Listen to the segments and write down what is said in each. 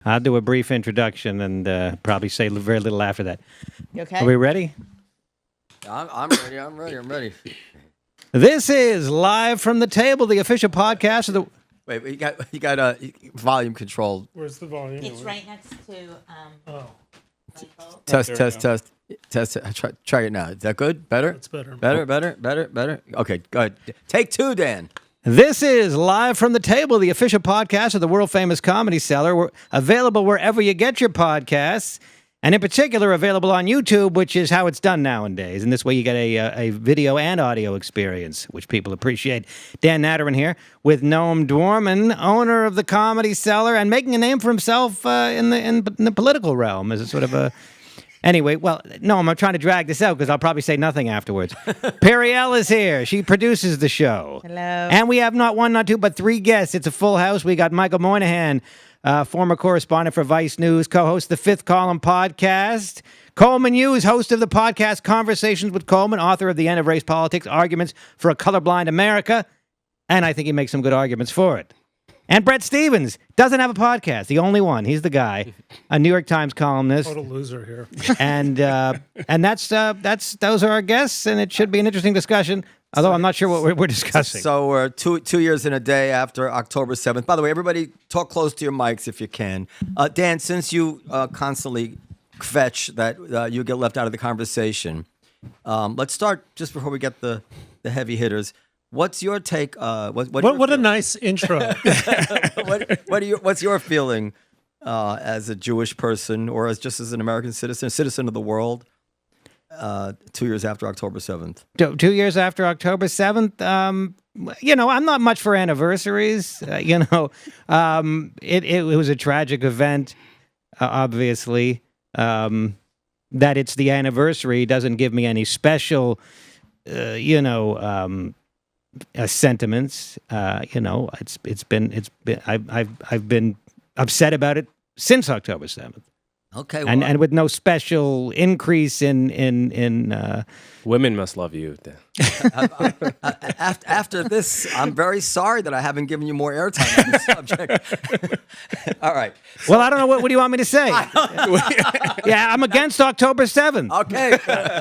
I'll do a brief introduction and probably say very little after that. You okay? Are we ready? I'm ready. This is Live from the Table, the official podcast of the... Wait, you got volume control. Where's the volume? It's right next to Michael. Test. Try it now. Is that good? Better? That's better. Better. Okay, go ahead. Take two, Dan. This is Live from the Table, the official podcast of the world-famous Comedy Cellar. We're available wherever you get your podcasts, and in particular, available on YouTube, which is how it's done nowadays. And this way you get a video and audio experience, which people appreciate. Dan Natterin here with Noam Dworman, owner of the Comedy Cellar, and making a name for himself in the political realm as a sort of a... Anyway, well, no, I'm trying to drag this out because I'll probably say nothing afterwards. Periel is here. She produces the show. Hello. And we have not one, not two, but three guests. It's a full house. We got Michael Moynihan, former correspondent for Vice News, co-host of the Fifth Column podcast. Coleman Hughes, host of the podcast Conversations with Coleman, author of The End of Race Politics, Arguments for a Colorblind America. And I think he makes some good arguments for it. And Bret Stephens doesn't have a podcast. The only one. He's the guy. A New York Times columnist. Total loser here. And that's those are our guests, and it should be an interesting discussion. Although I'm not sure what we're discussing. So we're two years and a day after October 7th. By the way, everybody talk close to your mics if you can. Dan, since you constantly fetch that you get left out of the conversation, let's start just before we get the heavy hitters. What's your take? What a nice intro. What's your feeling as a Jewish person, or as an American citizen of the world, 2 years after October 7th? 2 years after October 7th, I'm not much for anniversaries. It was a tragic event, obviously. That it's the anniversary doesn't give me any special, sentiments. I've been upset about it since October 7th. Okay, and with no special increase in women must love you. After this, I'm very sorry that I haven't given you more airtime on this subject. All right. Well, I don't know. What do you want me to say? Yeah, I'm against October 7th. Okay.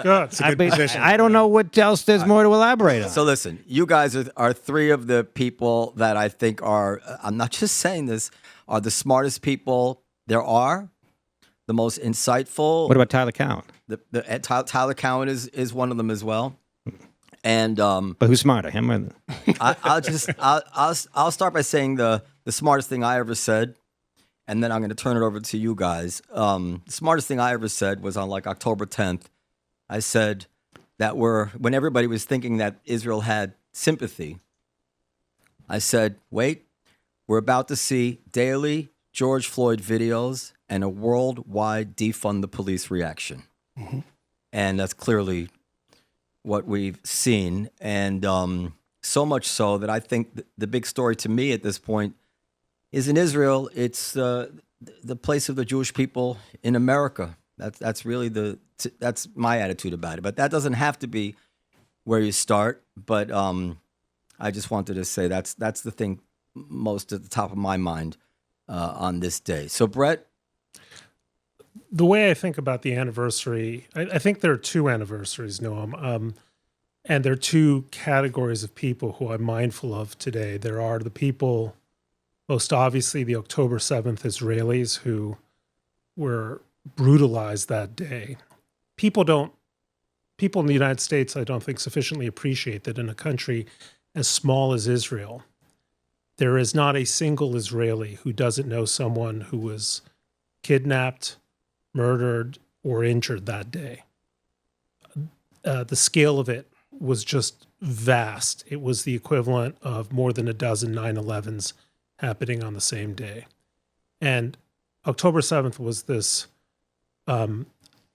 Good. It's a good position. I don't know what else there's more to elaborate on. So listen, you guys are three of the people that I think are, I'm not just saying this, are the smartest people there are, the most insightful. What about Tyler Cowen? Tyler Cowen is one of them as well. And but who's smarter, him or? I'll start by saying the smartest thing I ever said, and then I'm going to turn it over to you guys. The smartest thing I ever said was on October 10th. I said that when everybody was thinking that Israel had sympathy, I said, wait, we're about to see daily George Floyd videos and a worldwide defund the police reaction. Mm-hmm. And that's clearly what we've seen. And so much so that I think the big story to me at this point is in Israel. It's the place of the Jewish people in America. That's really that's my attitude about it. But that doesn't have to be where you start. But I just wanted to say that's the thing most at the top of my mind on this day. So, Bret? The way I think about the anniversary, I think there are two anniversaries, Noam, and there are two categories of people who I'm mindful of today. There are the people, most obviously the October 7th Israelis who were brutalized that day. People in the United States, I don't think, sufficiently appreciate that in a country as small as Israel, there is not a single Israeli who doesn't know someone who was kidnapped, murdered, or injured that day. The scale of it was just vast. It was the equivalent of more than a dozen 9/11s happening on the same day. And October 7th was this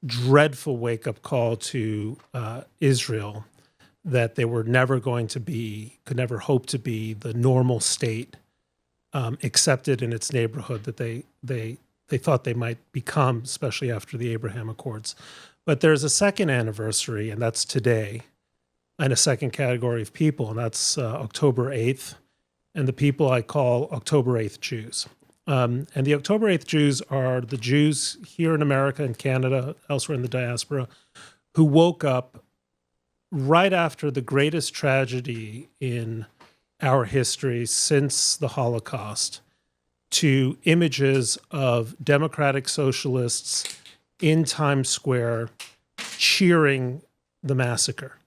dreadful wake-up call to Israel that they were never going to be, could never hope to be the normal state accepted in its neighborhood that they thought they might become, especially after the Abraham Accords. But there's a second anniversary, and that's today, and a second category of people, and that's October 8th, and the people I call October 8th Jews. And the October 8th Jews are the Jews here in America and Canada, elsewhere in the diaspora, who woke up right after the greatest tragedy in our history since the Holocaust to images of democratic socialists in Times Square cheering the massacre.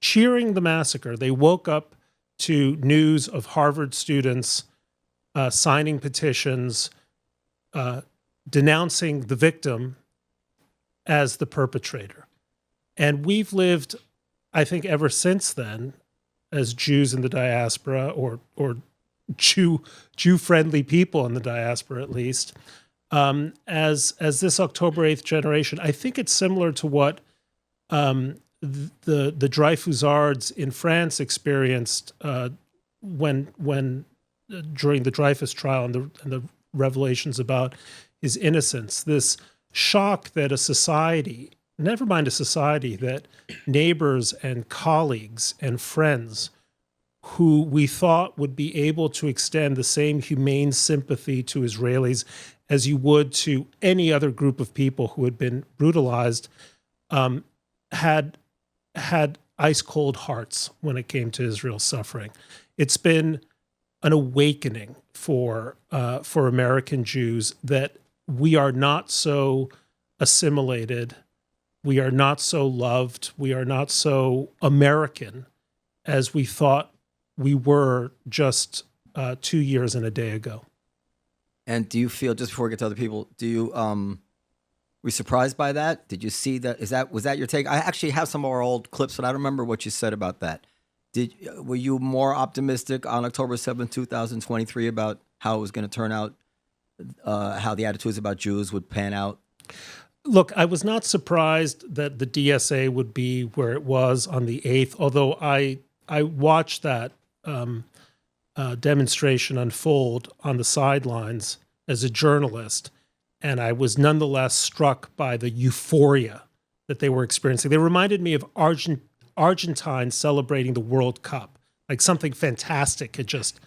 Cheering the massacre. They woke up to news of Harvard students signing petitions, denouncing the victim as the perpetrator. And we've lived, I think, ever since then, as Jews in the diaspora, or Jew-friendly people in the diaspora, at least, as this October 8th generation. I think it's similar to what the Dreyfusards in France experienced when during the Dreyfus trial and the revelations about his innocence. This shock that a society, never mind a society, that neighbors and colleagues and friends who we thought would be able to extend the same humane sympathy to Israelis as you would to any other group of people who had been brutalized, had ice cold hearts when it came to Israel's suffering. It's been an awakening for American Jews that we are not so assimilated, we are not so loved, we are not so American as we thought we were just 2 years and a day ago. And do you feel, just before we get to other people, do you were you surprised by that? Did you see that? Was that your take? I actually have some of our old clips, but I don't remember what you said about that. Were you more optimistic on October 7th, 2023 about how it was going to turn out, how the attitudes about Jews would pan out? Look, I was not surprised that the DSA would be where it was on the 8th, although I watched that demonstration unfold on the sidelines as a journalist, and I was nonetheless struck by the euphoria that they were experiencing. They reminded me of Argentine celebrating the World Cup, like something fantastic had just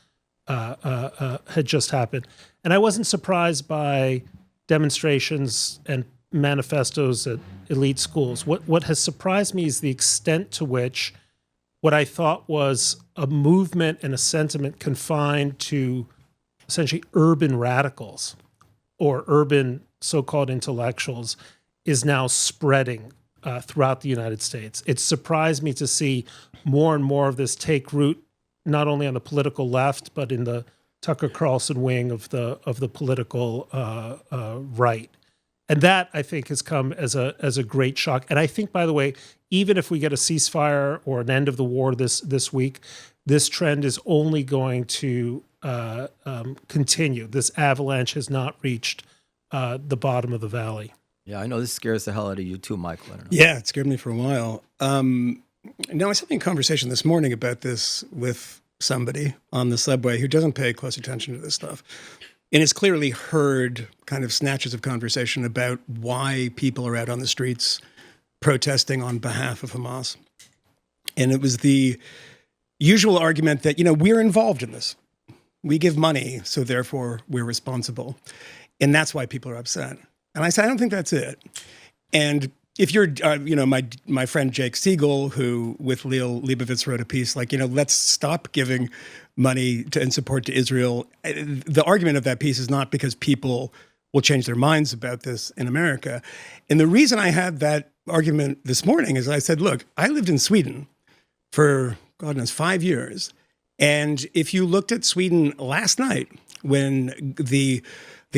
happened. And I wasn't surprised by demonstrations and manifestos at elite schools. What has surprised me is the extent to which what I thought was a movement and a sentiment confined to essentially urban radicals or urban so-called intellectuals is now spreading throughout the United States. It surprised me to see more and more of this take root, not only on the political left, but in the Tucker Carlson wing of the political right. And that, I think, has come as a great shock. And I think, by the way, even if we get a ceasefire or an end of the war this week, this trend is only going to continue. This avalanche has not reached the bottom of the valley. Yeah, I know this scares the hell out of you too, Michael. I don't know. Yeah, it scared me for a while. No, I was having a conversation this morning about this with somebody on the subway who doesn't pay close attention to this stuff. And has clearly heard kind of snatches of conversation about why people are out on the streets protesting on behalf of Hamas. And it was the usual argument that, we're involved in this. We give money, so therefore we're responsible. And that's why people are upset. And I said, I don't think that's it. And if you're, my friend Jake Siegel, who with Leo Leibovitz wrote a piece like, let's stop giving money and support to Israel. The argument of that piece is not because people will change their minds about this in America. And the reason I had that argument this morning is I said, look, I lived in Sweden for, God knows, 5 years. And if you looked at Sweden last night, when the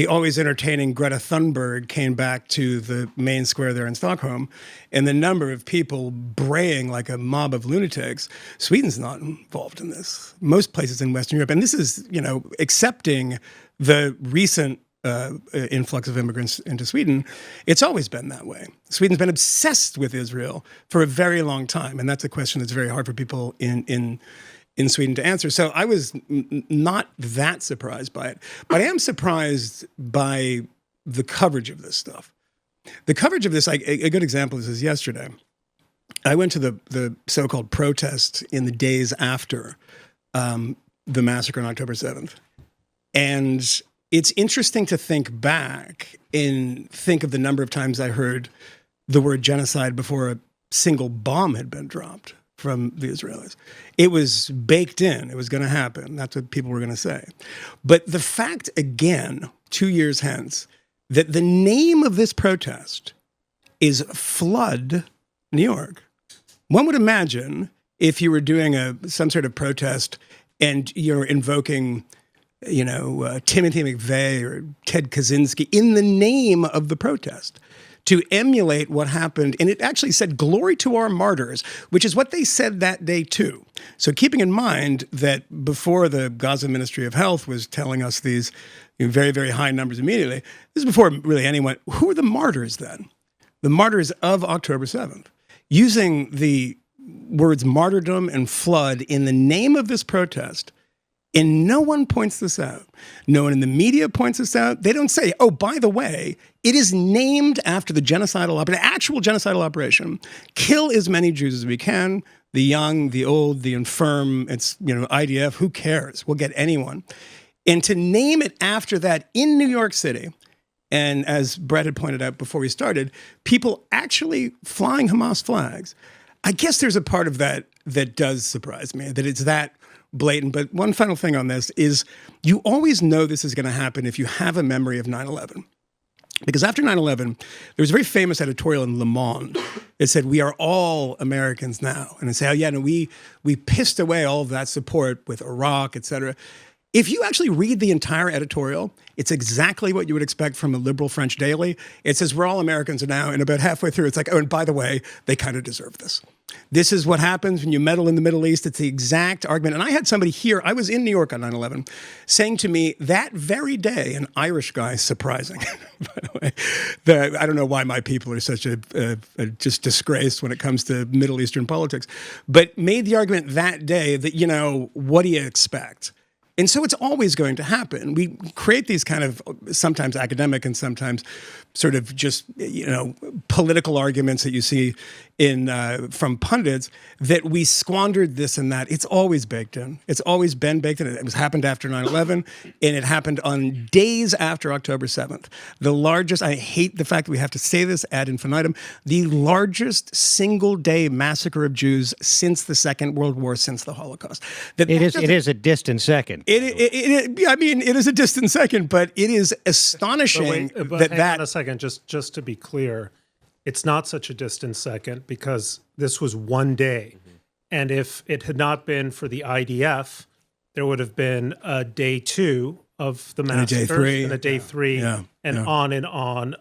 always entertaining Greta Thunberg came back to the main square there in Stockholm, and the number of people braying like a mob of lunatics, Sweden's not involved in this. Most places in Western Europe, and this is, accepting the recent influx of immigrants into Sweden, it's always been that way. Sweden's been obsessed with Israel for a very long time, and that's a question that's very hard for people in Sweden to answer. So I was not that surprised by it, but I am surprised by the coverage of this stuff. The coverage of this, a good example of this is yesterday. I went to the so-called protest in the days after the massacre on October 7th. And it's interesting to think back and think of the number of times I heard the word genocide before a single bomb had been dropped from the Israelis. It was baked in. It was going to happen. That's what people were going to say. But the fact, again, 2 years hence, that the name of this protest is Flood New York. One would imagine if you were doing some sort of protest and you're invoking, Timothy McVeigh or Ted Kaczynski in the name of the protest to emulate what happened. And it actually said, "Glory to our martyrs," which is what they said that day too. So keeping in mind that before the Gaza Ministry of Health was telling us these very, very high numbers immediately, this is before really anyone, who are the martyrs then? The martyrs of October 7th. Using the words martyrdom and flood in the name of this protest, and no one points this out. No one in the media points this out. They don't say, oh, by the way, it is named after the actual genocidal operation. Kill as many Jews as we can, the young, the old, the infirm. It's, IDF, who cares? We'll get anyone. And to name it after that in New York City, and as Bret had pointed out before we started, people actually flying Hamas flags. I guess there's a part of that that does surprise me, that it's that blatant. But one final thing on this is you always know this is going to happen if you have a memory of 9/11. Because after 9/11, there was a very famous editorial in Le Monde that said, "We are all Americans now." And they say, "Oh yeah, no, we pissed away all of that support with Iraq, et cetera." If you actually read the entire editorial, it's exactly what you would expect from a liberal French daily. It says, "We're all Americans now," and about halfway through, it's like, "Oh, and by the way, they kind of deserve this. This is what happens when you meddle in the Middle East." It's the exact argument. And I had somebody here, I was in New York on 9/11, saying to me that very day, an Irish guy, surprising, by the way, I don't know why my people are such a just disgrace when it comes to Middle Eastern politics, but made the argument that day that, what do you expect? And so it's always going to happen. We create these kind of sometimes academic and sometimes sort of just, political arguments that you see in from pundits that we squandered this and that. It's always baked in. It's always been baked in. It happened after 9/11, and it happened on days after October 7th. The largest, I hate the fact that we have to say this ad infinitum, the largest single-day massacre of Jews since the Second World War, since the Holocaust. It is a distant second. It is a distant second, but it is astonishing But hang on a second, just to be clear, it's not such a distant second because this was one day. And if it had not been for the IDF, there would have been a day 2 of the massacres and a day 3 and on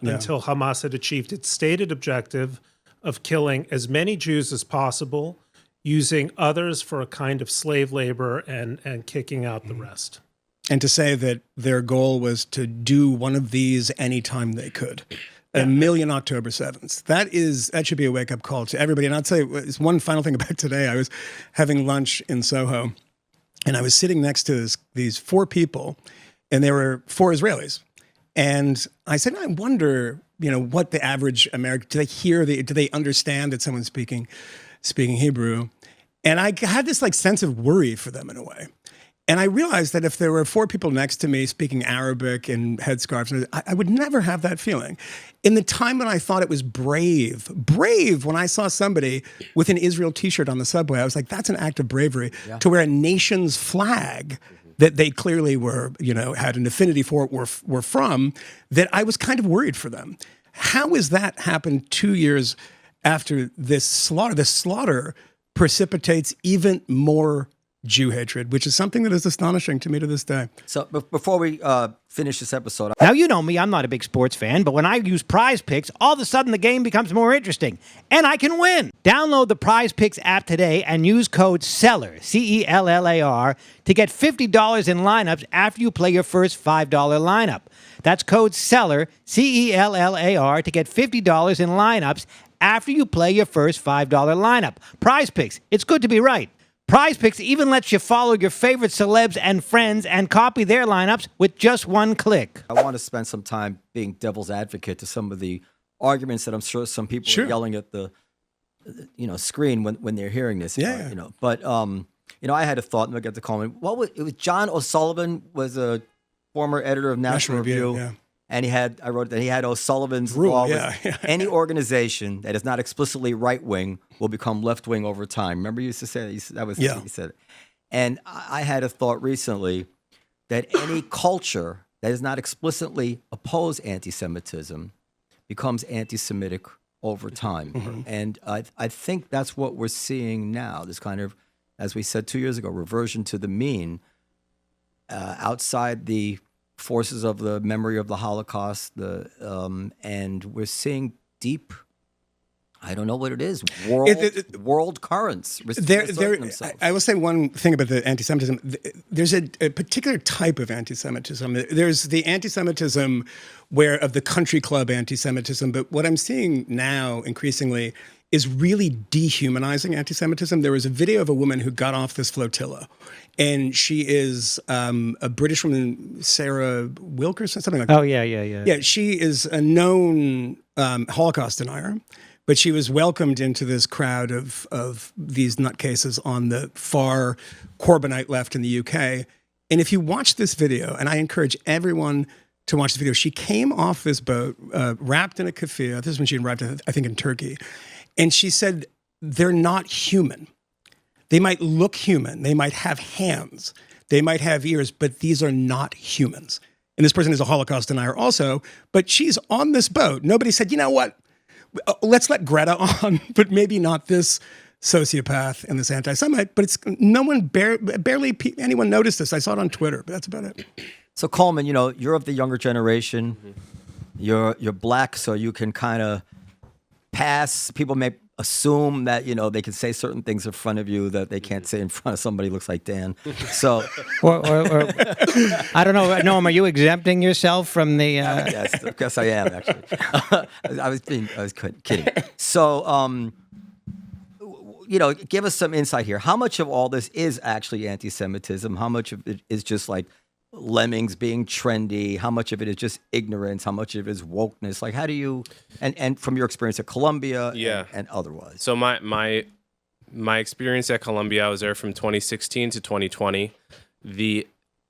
until Hamas had achieved its stated objective of killing as many Jews as possible, using others for a kind of slave labor and kicking out the rest. And to say that their goal was to do one of these anytime they could. A million October 7th. That should be a wake-up call to everybody. And I'll tell you, it's one final thing about today. I was having lunch in Soho, and I was sitting next to these 4 people, and there were 4 Israelis. And I said, I wonder, what the average American, do they understand that someone's speaking Hebrew? And I had this sense of worry for them in a way. And I realized that if there were 4 people next to me speaking Arabic and headscarves, I would never have that feeling. In the time when I thought it was brave when I saw somebody with an Israel t-shirt on the subway, I was like, that's an act of bravery to wear a nation's flag that they clearly were, had an affinity for, were from, that I was kind of worried for them. How has that happened 2 years after this slaughter? The slaughter precipitates even more Jew hatred, which is something that is astonishing to me to this day. So before we finish this episode, Now, you know me, I'm not a big sports fan, but when I use Prize Picks, all of a sudden the game becomes more interesting, and I can win. Download the Prize Picks app today and use code CELLAR, CELLAR, to get $50 in lineups after you play your first $5 lineup. That's code CELLAR, CELLAR, to get $50 in lineups after you play your first $5 lineup. Prize Picks, it's good to be right. Prize Picks even lets you follow your favorite celebs and friends and copy their lineups with just one click. I want to spend some time being devil's advocate to some of the arguments that I'm sure some people are yelling at the screen when they're hearing this. But I had a thought, and I'll get to Coleman. It was John O'Sullivan was a former editor of National Review. Yeah. And I wrote that he had O'Sullivan's Rule, law. yeah. Any organization that is not explicitly right wing will become left wing over time. Remember, you used to say that. He said it. And I had a thought recently that any culture that is not explicitly oppose anti-Semitism becomes anti-Semitic over time. Mm-hmm. And I think that's what we're seeing now. This kind of, as we said 2 years ago, reversion to the mean outside the forces of the memory of the Holocaust. And we're seeing deep, I don't know what it is, world currents. I will say one thing about the anti-Semitism. There's a particular type of anti-Semitism. There's the anti-Semitism of the country club anti-Semitism. But what I'm seeing now increasingly is really dehumanizing anti-Semitism. There was a video of a woman who got off this flotilla, and she is a British woman, Sarah Wilkerson, something like that. Oh, yeah. Yeah, she is a known Holocaust denier, but she was welcomed into this crowd of these nutcases on the far Corbynite left in the UK. And if you watch this video, and I encourage everyone to watch the video, she came off this boat wrapped in a keffiyeh. This is when she arrived, I think, in Turkey. And she said, they're not human. They might look human. They might have hands. They might have ears, but these are not humans. And this person is a Holocaust denier also, but she's on this boat. Nobody said, you know what? Let's let Greta on, but maybe not this sociopath and this anti-Semite. But it's no one, barely anyone noticed this. I saw it on Twitter, but that's about it. So Coleman, you're of the younger generation. You're black, so you can kind of pass. People may assume that they can say certain things in front of you that they can't say in front of somebody who looks like Dan. So, or I don't know, Noam, are you exempting yourself from the? Yes, of course I am. Actually, I was kidding. So, give us some insight here. How much of all this is actually anti-Semitism? How much of it is just like lemmings being trendy? How much of it is just ignorance? How much of it is wokeness? Like, how do you, and from your experience at Columbia and otherwise? So my experience at Columbia, I was there from 2016 to 2020.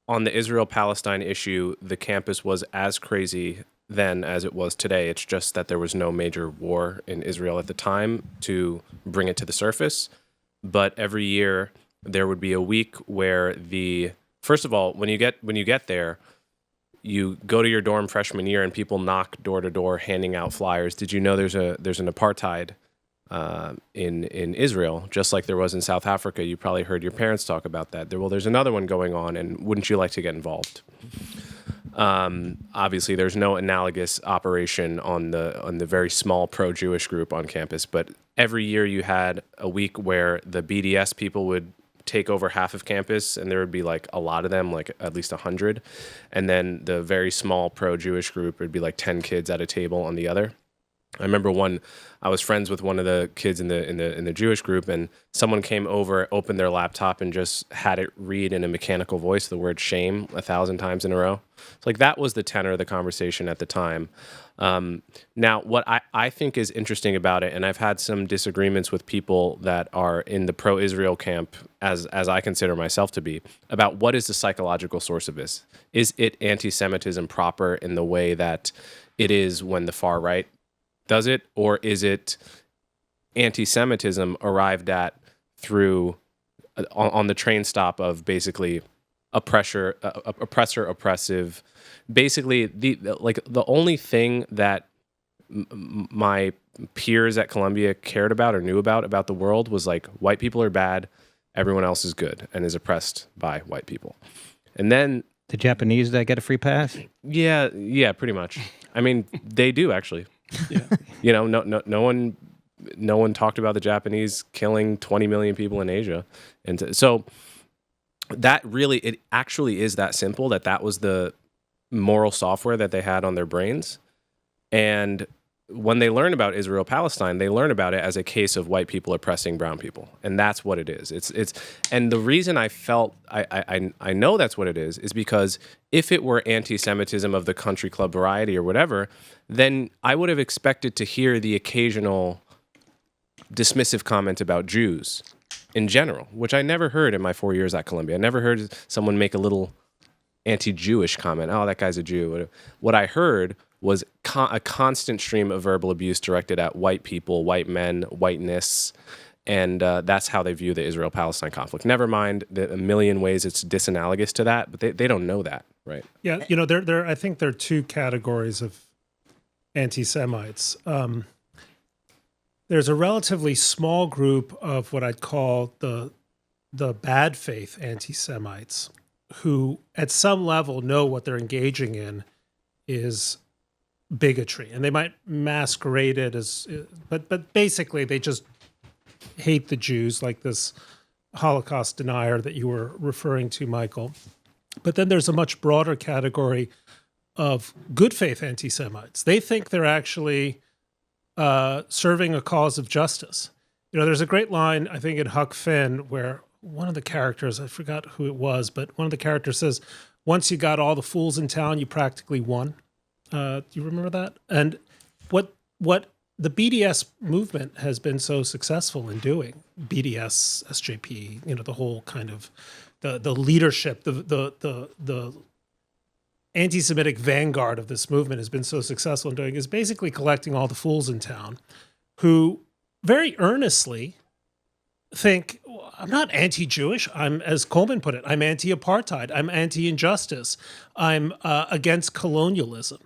On the Israel-Palestine issue, the campus was as crazy then as it was today. It's just that there was no major war in Israel at the time to bring it to the surface. But every year there would be a week where first of all, when you get there, you go to your dorm freshman year and people knock door to door handing out flyers. Did you know there's an apartheid in Israel, just like there was in South Africa? You probably heard your parents talk about that. There's another one going on, and wouldn't you like to get involved? Obviously, there's no analogous operation on the very small pro-Jewish group on campus, but every year you had a week where the BDS people would take over half of campus, and there would be like a lot of them, like at least 100, and then the very small pro-Jewish group would be like 10 kids at a table on the other. I remember I was friends with one of the kids in the Jewish group, and someone came over, opened their laptop, and just had it read in a mechanical voice the word shame 1,000 times in a row. It's like that was the tenor of the conversation at the time. Now, what I think is interesting about it, and I've had some disagreements with people that are in the pro-Israel camp, as I consider myself to be, about what is the psychological source of this. Is it anti-Semitism proper in the way that it is when the far right does it, or is it anti-Semitism arrived at through on the train stop of basically oppressor, oppressive? Basically, the only thing that my peers at Columbia cared about or knew about the world was like white people are bad, everyone else is good and is oppressed by white people. And then the Japanese that get a free pass? Yeah, pretty much. I mean, they do actually. Yeah. No one talked about the Japanese killing 20 million people in Asia. And so that really, it actually is that simple, that was the moral software that they had on their brains. And when they learn about Israel-Palestine, they learn about it as a case of white people oppressing brown people. And that's what it is. And the reason I felt, I know that's what it is because if it were anti-Semitism of the country club variety or whatever, then I would have expected to hear the occasional dismissive comment about Jews in general, which I never heard in my 4 years at Columbia. I never heard someone make a little anti-Jewish comment. Oh, that guy's a Jew. What I heard was a constant stream of verbal abuse directed at white people, white men, whiteness, and that's how they view the Israel-Palestine conflict. Never mind the a million ways it's disanalogous to that, but they don't know that, right? Yeah, I think there are two categories of anti-Semites. There's a relatively small group of what I'd call the bad faith anti-Semites who at some level know what they're engaging in is bigotry, and they might masquerade it as, but basically they just hate the Jews, like this Holocaust denier that you were referring to, Michael. But then there's a much broader category of good faith anti-Semites. They think they're actually serving a cause of justice. There's a great line, I think, in Huck Finn, where one of the characters, I forgot who it was, but one of the characters says, once you got all the fools in town, you practically won. Do you remember that? And what the BDS movement has been so successful in doing, BDS, SJP, the whole kind of the leadership, the anti-Semitic vanguard of this movement has been so successful in doing is basically collecting all the fools in town who very earnestly think, I'm not anti-Jewish. I'm, as Coleman put it, I'm anti-apartheid. I'm anti-injustice. I'm against colonialism.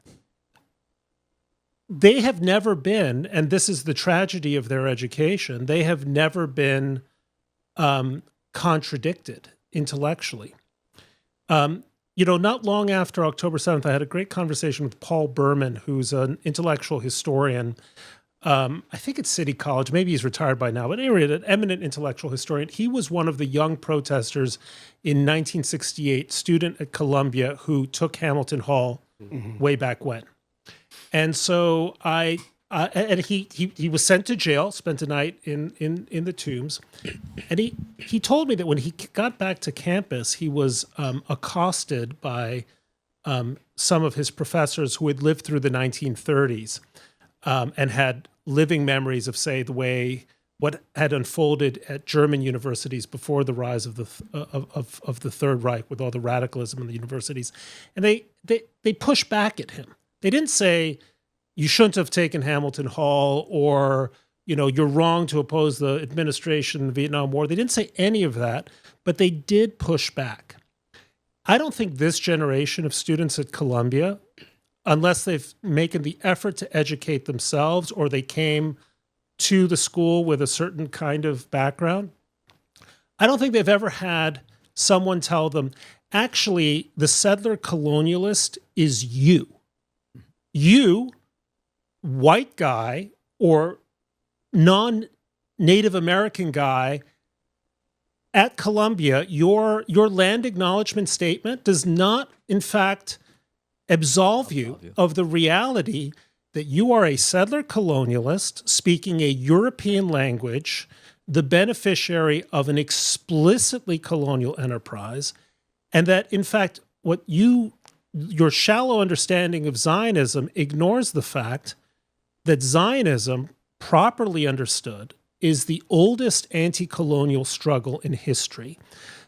They have never been, and this is the tragedy of their education, they have never been contradicted intellectually. Not long after October 7th, I had a great conversation with Paul Berman, who's an intellectual historian. I think it's City College. Maybe he's retired by now, but anyway, an eminent intellectual historian. He was one of the young protesters in 1968, student at Columbia who took Hamilton Hall way back when. And so and he was sent to jail, spent a night in the Tombs, and he told me that when he got back to campus, he was accosted by some of his professors who had lived through the 1930s and had living memories of, say, what had unfolded at German universities before the rise of the Third Reich, with all the radicalism in the universities, and they pushed back at him. They didn't say, you shouldn't have taken Hamilton Hall, or, you're wrong to oppose the administration in the Vietnam War. They didn't say any of that, but they did push back. I don't think this generation of students at Columbia, unless they've making the effort to educate themselves or they came to the school with a certain kind of background, I don't think they've ever had someone tell them, actually, the settler colonialist is you. You, white guy or non-Native American guy at Columbia, your land acknowledgement statement does not, in fact, absolve you of the reality that you are a settler colonialist speaking a European language, the beneficiary of an explicitly colonial enterprise, and that, in fact, your shallow understanding of Zionism ignores the fact that Zionism, properly understood, is the oldest anti-colonial struggle in history,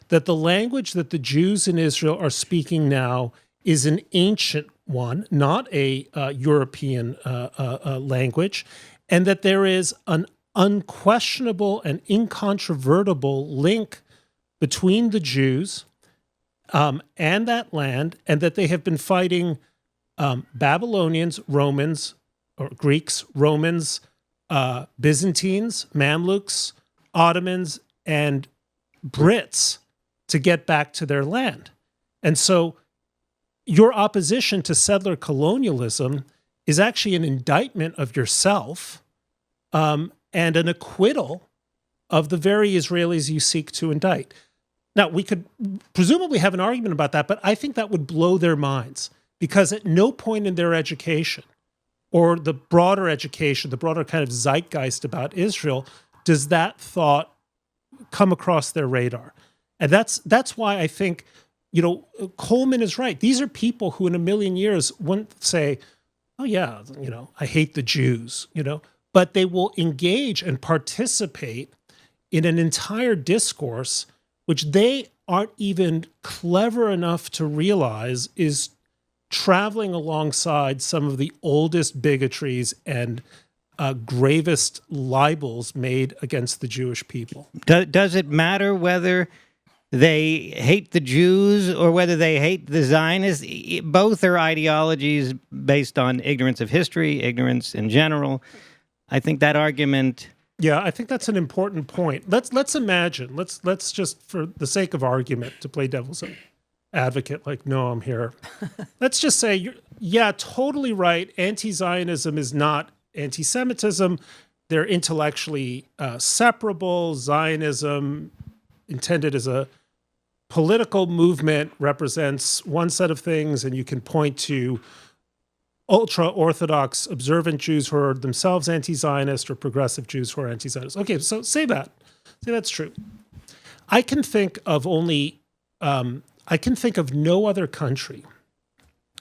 that the language that the Jews in Israel are speaking now is an ancient one, not a European language, and that there is an unquestionable and incontrovertible link between the Jews and that land, and that they have been fighting Babylonians, Romans, or Greeks, Romans, Byzantines, Mamluks, Ottomans, and Brits to get back to their land. And so your opposition to settler colonialism is actually an indictment of yourself and an acquittal of the very Israelis you seek to indict. Now, we could presumably have an argument about that, but I think that would blow their minds, because at no point in their education or the broader education, the broader kind of zeitgeist about Israel, does that thought come across their radar. And that's why I think, Coleman is right. These are people who in a million years wouldn't say, oh yeah, I hate the Jews, but they will engage and participate in an entire discourse which they aren't even clever enough to realize is traveling alongside some of the oldest bigotries and gravest libels made against the Jewish people. Does it matter whether they hate the Jews or whether they hate the Zionists? Both are ideologies based on ignorance of history, ignorance in general. I think that argument... Yeah, I think that's an important point. Let's imagine, let's just, for the sake of argument, to play devil's advocate, like Noam here, let's just say, yeah, totally right. Anti-Zionism is not anti-Semitism. They're intellectually separable. Zionism, intended as a political movement, represents one set of things, and you can point to ultra-Orthodox observant Jews who are themselves anti-Zionist or progressive Jews who are anti-Zionist. Okay, so say that's true. I can think of no other country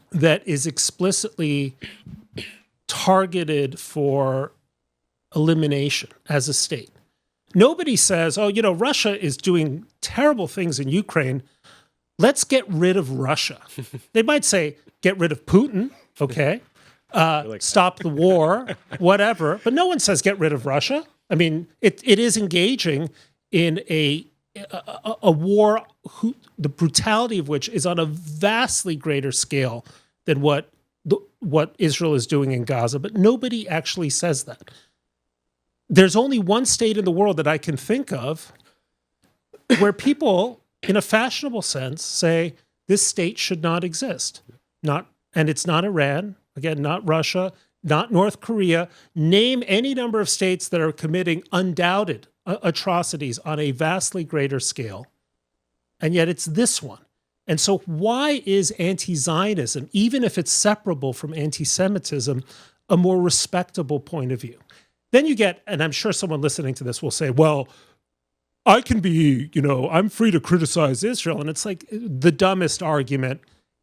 that is explicitly targeted for elimination as a state. Nobody says, oh, Russia is doing terrible things in Ukraine. Let's get rid of Russia. They might say, get rid of Putin. Okay. Stop the war, whatever. But no one says get rid of Russia. I mean, it is engaging in a war, the brutality of which is on a vastly greater scale than what Israel is doing in Gaza. But nobody actually says that. There's only one state in the world that I can think of where people, in a fashionable sense, say this state should not exist. And it's not Iran, again, not Russia, not North Korea. Name any number of states that are committing undoubted atrocities on a vastly greater scale. And yet it's this one. And so why is anti-Zionism, even if it's separable from anti-Semitism, a more respectable point of view? Then you get, and I'm sure someone listening to this will say, well, I can be, I'm free to criticize Israel. And it's like the dumbest argument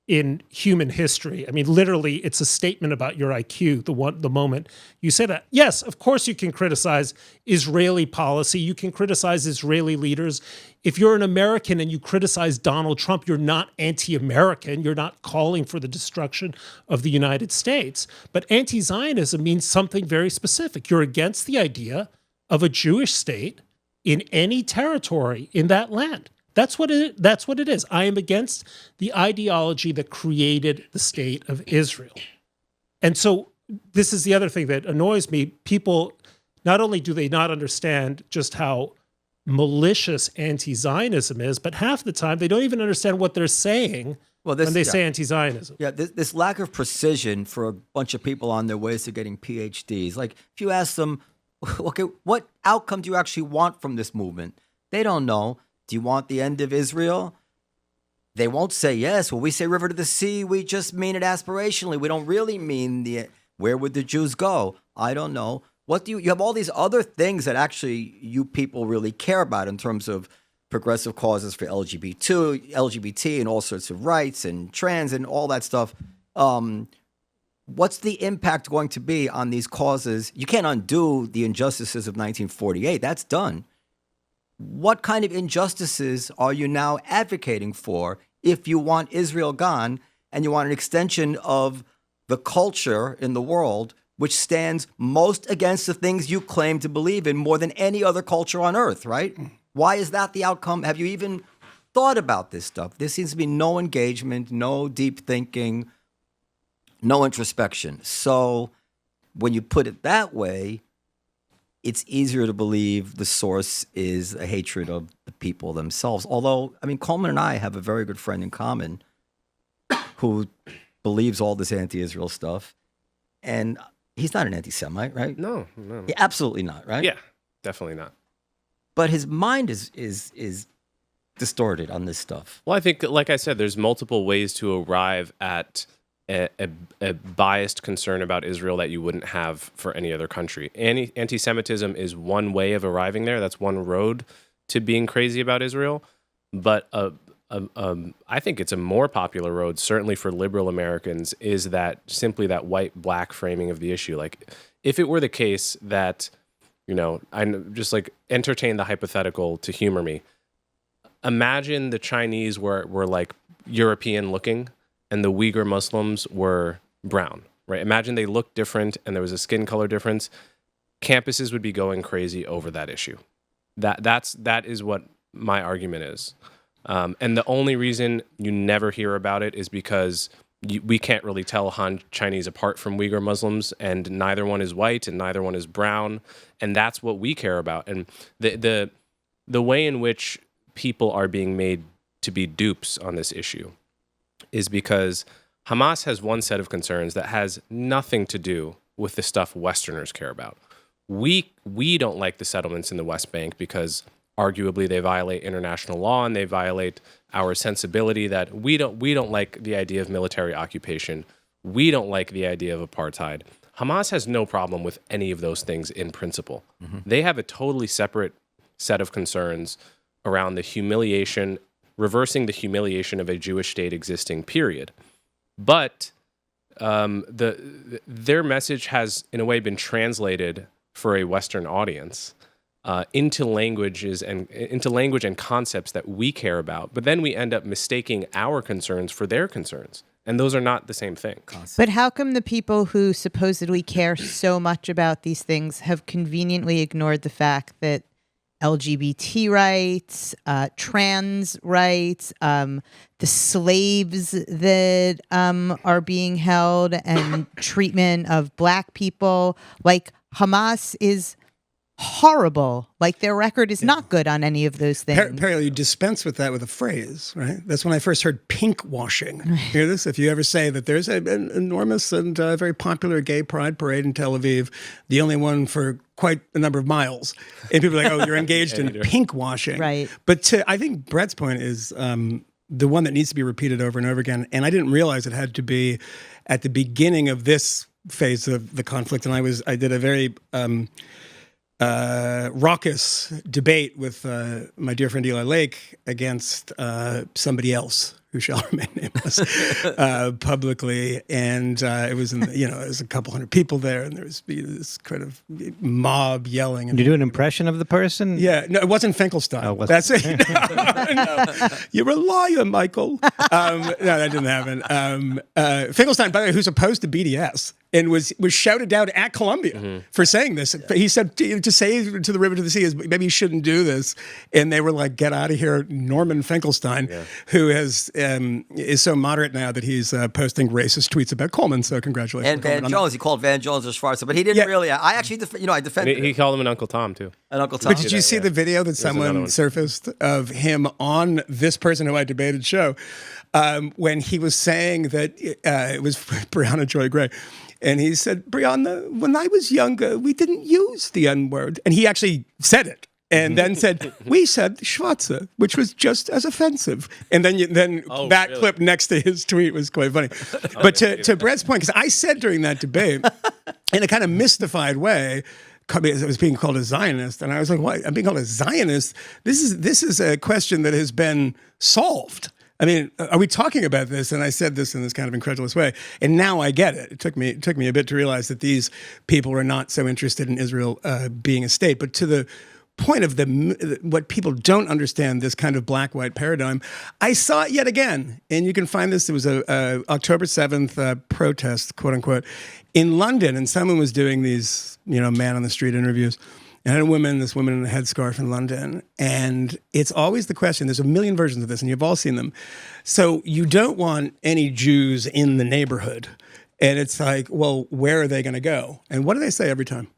in human history. I mean, literally, it's a statement about your IQ, the moment you say that. Yes, of course you can criticize Israeli policy. You can criticize Israeli leaders. If you're an American and you criticize Donald Trump, you're not anti-American. You're not calling for the destruction of the United States. But anti-Zionism means something very specific. You're against the idea of a Jewish state in any territory in that land. That's what it is. I am against the ideology that created the state of Israel. And so this is the other thing that annoys me. People, not only do they not understand just how malicious anti-Zionism is, but half the time they don't even understand what they're saying when they say anti-Zionism. Yeah, this lack of precision for a bunch of people on their ways to getting PhDs. Like, if you ask them, okay, what outcome do you actually want from this movement? They don't know. Do you want the end of Israel? They won't say yes. When we say river to the sea, we just mean it aspirationally. We don't really mean where would the Jews go? I don't know. What do you have all these other things that actually you people really care about in terms of progressive causes for LGBT and all sorts of rights and trans and all that stuff. What's the impact going to be on these causes? You can't undo the injustices of 1948. That's done. What kind of injustices are you now advocating for if you want Israel gone and you want an extension of the culture in the world which stands most against the things you claim to believe in more than any other culture on earth, right? Why is that the outcome? Have you even thought about this stuff? There seems to be no engagement, no deep thinking, no introspection. So when you put it that way, it's easier to believe the source is a hatred of the people themselves. Although, I mean, Coleman and I have a very good friend in common who believes all this anti-Israel stuff. And he's not an anti-Semite, right? No. Yeah, absolutely not, right? Yeah, definitely not. But his mind is distorted on this stuff. Well, I think, like I said, there's multiple ways to arrive at a biased concern about Israel that you wouldn't have for any other country. Anti-Semitism is one way of arriving there. That's one road to being crazy about Israel. But I think it's a more popular road, certainly for liberal Americans, is that simply that white-black framing of the issue. Like, if it were the case that, I just like entertain the hypothetical to humor me. imagine the Chinese were like European looking and the Uyghur Muslims were brown, right? Imagine they looked different and there was a skin color difference. Campuses would be going crazy over that issue. That is what my argument is. And the only reason you never hear about it is because we can't really tell Han Chinese apart from Uyghur Muslims, and neither one is white and neither one is brown, and that's what we care about. And the way in which people are being made to be dupes on this issue is because Hamas has one set of concerns that has nothing to do with the stuff Westerners care about. We don't like the settlements in the West Bank because arguably they violate international law and they violate our sensibility that we don't like the idea of military occupation. We don't like the idea of apartheid. Hamas has no problem with any of those things in principle. Mm-hmm. They have a totally separate set of concerns around the humiliation, reversing the humiliation of a Jewish state existing, period. But their message has, in a way, been translated for a Western audience into language and concepts that we care about. But then we end up mistaking our concerns for their concerns. And those are not the same thing. But how come the people who supposedly care so much about these things have conveniently ignored the fact that LGBT rights, trans rights, the slaves that are being held, and treatment of black people? Like, Hamas is horrible. Like, their record is not good on any of those things. Apparently, you dispense with that with a phrase, right? That's when I first heard pink washing. Hear this? If you ever say that there's an enormous and very popular gay pride parade in Tel Aviv, the only one for quite a number of miles, and people are like, oh, you're engaged in pink washing. Right. But I think Bret's point is the one that needs to be repeated over and over again. And I didn't realize it had to be at the beginning of this phase of the conflict. And I did a very raucous debate with my dear friend Eli Lake against somebody else who shall remain nameless publicly, and it was there was a couple hundred people there, and there was this kind of mob yelling. And did you do an impression of the person? Yeah, no, it wasn't Finkelstein. Oh, that's it. No. You're a liar, Michael. No, that didn't happen. Finkelstein, by the way, who's opposed to BDS. And was shouted down at Columbia for saying this. He said to say to the river to the sea is maybe you shouldn't do this. And they were like, "Get out of here, Norman Finkelstein," who is so moderate now that he's posting racist tweets about Coleman. So congratulations. And Van Jones, he called Van Jones a Schwarzer, but he didn't really. I actually, I defended him. He called him an Uncle Tom too. An Uncle Tom. But did you see the video that someone surfaced of him on this person who I debated show when he was saying that it was Brianna Joy Gray? And he said, Brianna, when I was younger, we didn't use the N-word. And he actually said it. And then said, we said Schwarzer, which was just as offensive. And then that clip next to his tweet was quite funny. But to Bret's point, because I said during that debate, in a kind of mystified way, I was being called a Zionist. And I was like, what? I'm being called a Zionist? This is a question that has been solved. I mean, are we talking about this? And I said this in this kind of incredulous way. And now I get it. It took me a bit to realize that these people are not so interested in Israel being a state. But to the point of what people don't understand, this kind of black-white paradigm, I saw it yet again. And you can find this. There was a October 7th protest, quote unquote, in London. And someone was doing these, man on the street interviews. And I had this woman in a headscarf in London. And it's always the question, there's a million versions of this, and you've all seen them. So you don't want any Jews in the neighborhood. And it's like, well, where are they going to go? And what do they say every time?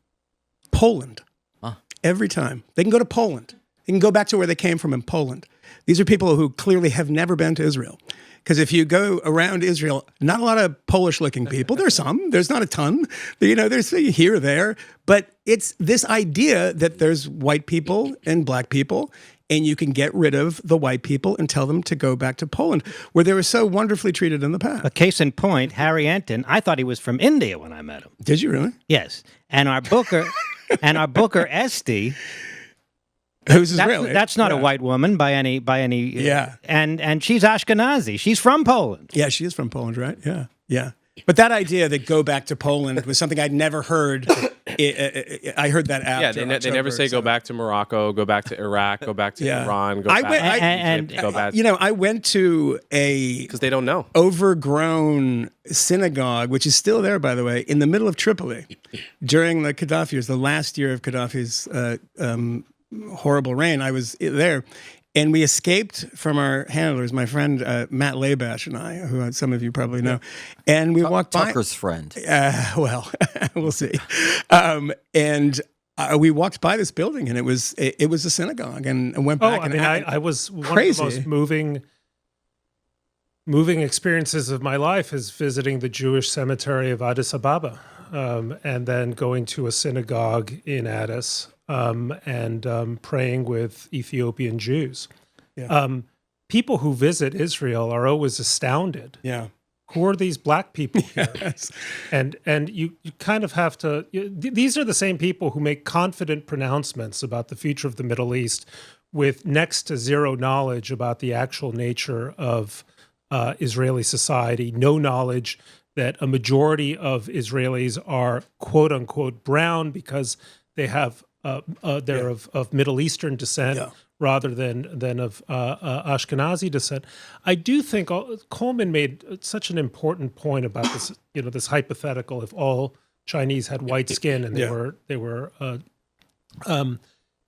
Poland. Huh. Every time. They can go to Poland. They can go back to where they came from in Poland. These are people who clearly have never been to Israel. Because if you go around Israel, not a lot of Polish-looking people. There's some. There's not a ton. There's here or there. But it's this idea that there's white people and black people, and you can get rid of the white people and tell them to go back to Poland, where they were so wonderfully treated in the past. A case in point, Harry Enton, I thought he was from India when I met him. Did you really? Yes. And our booker, Esty... Who's Israeli? That's not a white woman by any. Yeah. And she's Ashkenazi. She's from Poland. Yeah, she is from Poland, right? Yeah. But that idea that go back to Poland was something I'd never heard I heard that after. Yeah, they never say go back to Morocco, go back to Iraq, go back to Iran, go back to Egypt, go back. I went to a Because they don't know. overgrown synagogue, which is still there, by the way, in the middle of Tripoli during the Gaddafi years, the last year of Gaddafi's horrible reign. I was there. And we escaped from our handlers, my friend Matt Labash and I, who some of you probably know. And we walked by. Tucker's friend. Well, we'll see. We walked by this building, and it was a synagogue, and went back. I was crazy. One of the most moving experiences of my life is visiting the Jewish cemetery of Addis Ababa, and then going to a synagogue in Addis. And praying with Ethiopian Jews. Yeah. People who visit Israel are always astounded. Yeah. Who are these black people here? Yes. And you kind of have to. These are the same people who make confident pronouncements about the future of the Middle East, with next to zero knowledge about the actual nature of Israeli society. No knowledge that a majority of Israelis are quote unquote brown because they have. They're of Middle Eastern descent rather than of Ashkenazi descent. I do think Coleman made such an important point about this. This hypothetical: if all Chinese had white skin and they were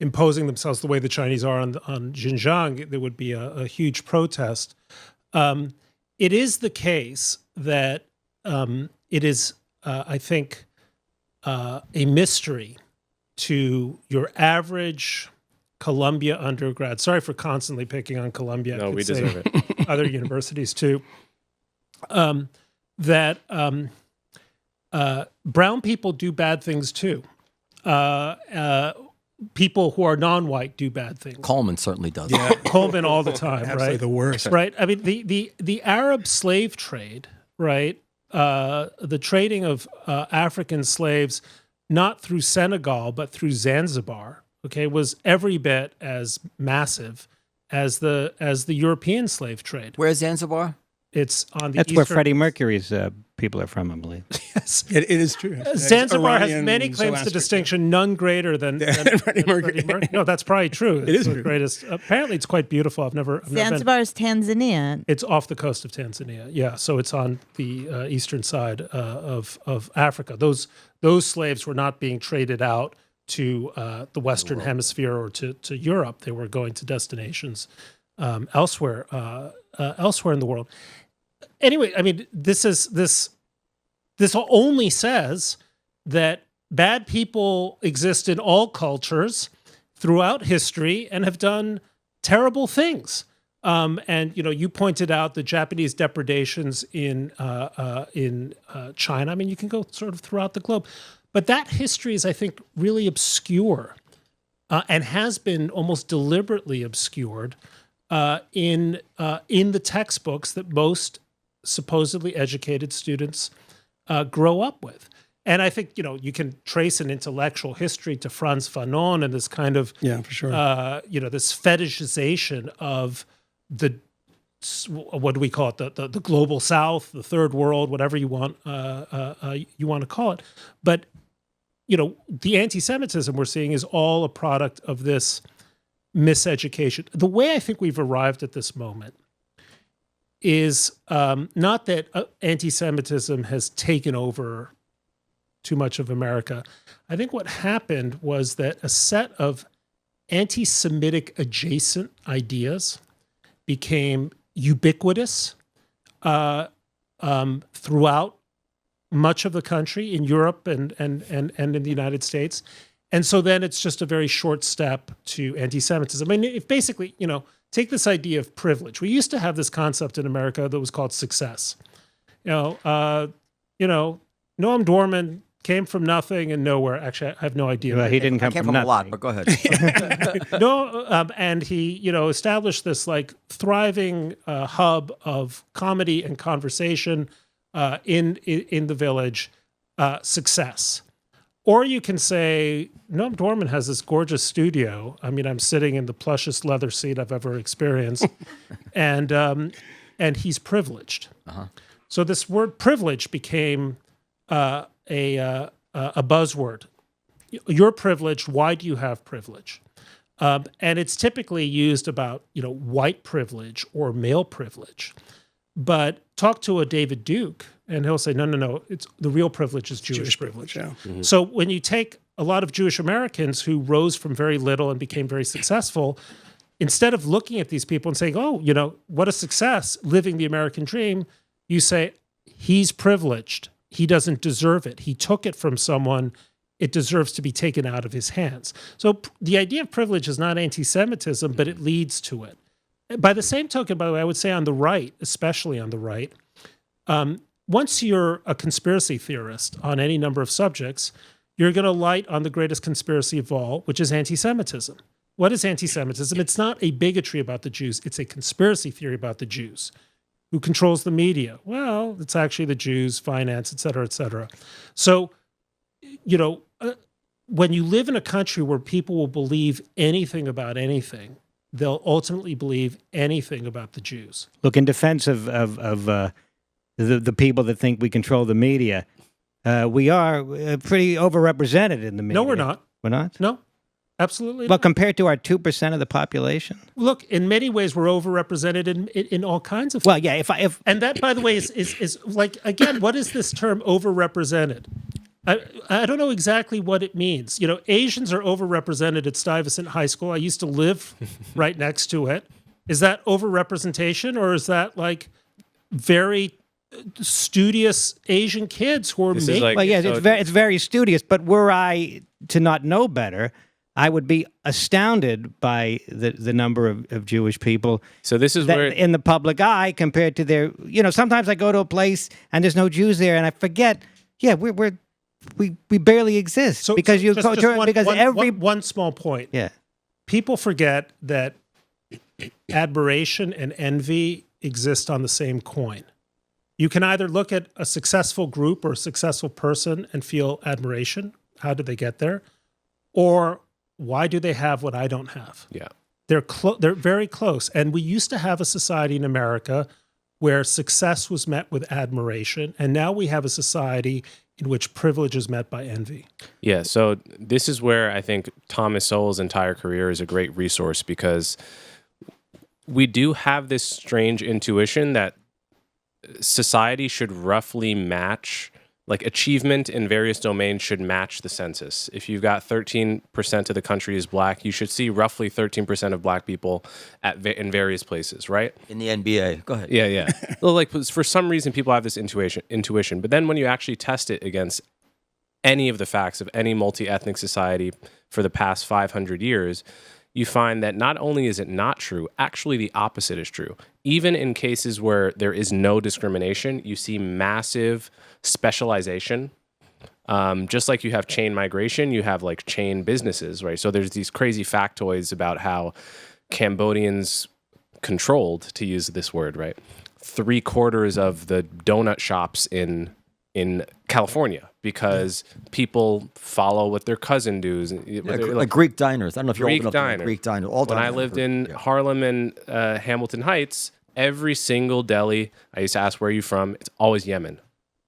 imposing themselves the way the Chinese are on Xinjiang, there would be a huge protest. It is the case that it is, I think, a mystery to your average Columbia undergrad. Sorry for constantly picking on Columbia. No, we deserve it. Other universities too. That brown people do bad things too. People who are non-white do bad things. Coleman certainly does. Yeah. Coleman all the time, Absolutely right? the worst. Right. I mean, the Arab slave trade, right? The trading of African slaves, not through Senegal, but through Zanzibar, okay, was every bit as massive as the European slave trade. Where's Zanzibar? It's on the That's eastern. where Freddie Mercury's people are from, I believe. Yes. It is true. Zanzibar has Iranian, many claims to Zoroastrian. distinction, none greater than Freddie Mercury. No, that's probably true. It's is the true. greatest. Apparently, it's quite beautiful. I've never been. Zanzibar is Tanzania. It's off the coast of Tanzania. Yeah, so it's on the eastern side of Africa. Those slaves were not being traded out to the Western Hemisphere or to Europe. They were going to destinations elsewhere in the world. Anyway, I mean, this only says that bad people exist in all cultures throughout history and have done terrible things. And you pointed out the Japanese depredations in China. I mean, you can go sort of throughout the globe, but that history is, I think, really obscure and has been almost deliberately obscured in the textbooks that most supposedly educated students grow up with. And I think, you can trace an intellectual history to Frantz Fanon and this kind of, for sure. This fetishization of what do we call it? The global South, the third world, whatever you want to call it. But, the anti-Semitism we're seeing is all a product of this miseducation. The way I think we've arrived at this moment is not that anti-Semitism has taken over too much of America. I think what happened was that a set of anti-Semitic adjacent ideas became ubiquitous throughout much of the country, in Europe and in the United States. And so then it's just a very short step to anti-Semitism. I mean, if basically, take this idea of privilege. We used to have this concept in America that was called success. Noam Dorman came from nothing and nowhere. Actually, I have no idea. Well, he didn't come Came from from a nothing. lot, but go ahead. And he, established this like thriving hub of comedy and conversation in the village. Success. Or you can say, Noam Dorman has this gorgeous studio. I mean, I'm sitting in the plushest leather seat I've ever experienced, and he's privileged. Uh-huh. So this word privilege became a buzzword you're privileged. Why do you have privilege? And it's typically used about, white privilege or male privilege. But talk to a David Duke, and he'll say, no, it's the real privilege is Jewish privilege. Yeah. So when you take a lot of Jewish Americans who rose from very little and became very successful, instead of looking at these people and saying, oh, what a success, living the American dream, you say, he's privileged. He doesn't deserve it. He took it from someone. It deserves to be taken out of his hands. So the idea of privilege is not anti-Semitism, but it leads to it. By the same token, by the way, I would say on the right, especially on the right, once you're a conspiracy theorist on any number of subjects, you're going to light on the greatest conspiracy of all, which is anti-Semitism. What is anti-Semitism? It's not a bigotry about the Jews. It's a conspiracy theory about the Jews. Who controls the media? Well, it's actually the Jews, finance, et cetera, et cetera. So, when you live in a country where people will believe anything about anything, they'll ultimately believe anything about the Jews. Look, in defense of the people that think we control the media, we are pretty overrepresented in the media. No, we're not. We're not? No, absolutely Well, not. compared to our 2% of the population? Look, in many ways, we're overrepresented in all kinds of. Well, yeah, if And that, by the way, is like, again, what is this term overrepresented? I don't know exactly what it means. Asians are overrepresented at Stuyvesant High School. I used to live right next to it. Is that overrepresentation, or is that like very studious Asian kids who are making? Well, yeah, it's very studious. But were I to not know better, I would be astounded by the number of Jewish people. So this is where in the public eye compared to their. Sometimes I go to a place and there's no Jews there, and I forget. Yeah, we barely exist because one small point. Yeah, people forget that admiration and envy exist on the same coin. You can either look at a successful group or a successful person and feel admiration. How did they get there? Or why do they have what I don't have? Yeah. They're very close. And we used to have a society in America where success was met with admiration. And now we have a society in which privilege is met by envy. Yeah, so this is where I think Thomas Sowell's entire career is a great resource, because we do have this strange intuition that society should roughly match, like achievement in various domains should match the census. If you've got 13% of the country is black, you should see roughly 13% of black people in various places, right? In the NBA. Go ahead. Yeah. Well, like for some reason, people have this intuition. But then when you actually test it against any of the facts of any multi-ethnic society for the past 500 years, you find that not only is it not true, actually the opposite is true. Even in cases where there is no discrimination, you see massive specialization. Just like you have chain migration, you have like chain businesses, right? So there's these crazy factoids about how Cambodians controlled, to use this word, right, 3/4 of the donut shops in California, because people follow what their cousin does. Like Greek diners. I don't know if you're old enough to know Greek diners. When I lived in Harlem and Hamilton Heights, every single deli, I used to ask, where are you from? It's always Yemen.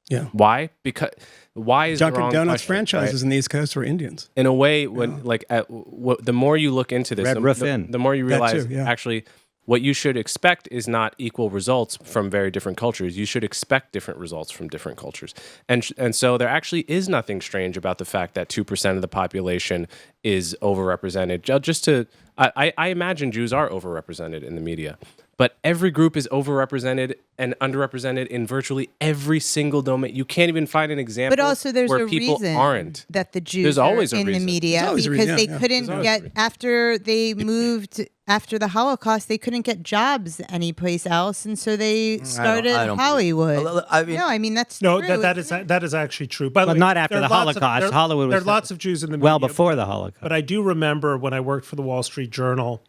Yeah. Why? Because why is Dunkin' the wrong Donuts question, franchises right? in the East Coast were Indians. In a way, when the more you look into this, the more you realize actually what you should expect is not equal results from very different cultures. You should expect different results from different cultures. And so there actually is nothing strange about the fact that 2% of the population is overrepresented. I imagine Jews are overrepresented in the media, but every group is overrepresented and underrepresented in virtually every single domain. You can't even find an example But also there's where a people reason aren't. that the Jews There's always are a in the reason. media There's always a because reason, they yeah. couldn't There's get, after they moved after the Holocaust, they couldn't get jobs anyplace else, and so they started I don't Hollywood. I mean, that's No, true. that is actually true. By the Well, way, not after there are the lots of- Holocaust. Hollywood There are was lots of Jews in the well media, before the Holocaust. But I do remember when I worked for the Wall Street Journal,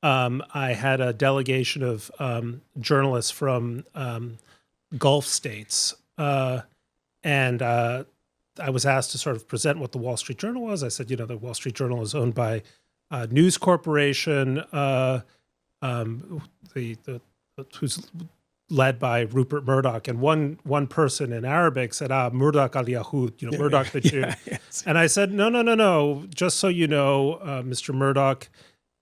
I had a delegation of journalists from Gulf states, and I was asked to sort of present what the Wall Street Journal was. I said, the Wall Street Journal is owned by News Corporation, whose led by Rupert Murdoch, and one person in Arabic said, Murdoch al Yahud, Murdoch the Jew. Yes. And I said, no. Just so you know, Mr. Murdoch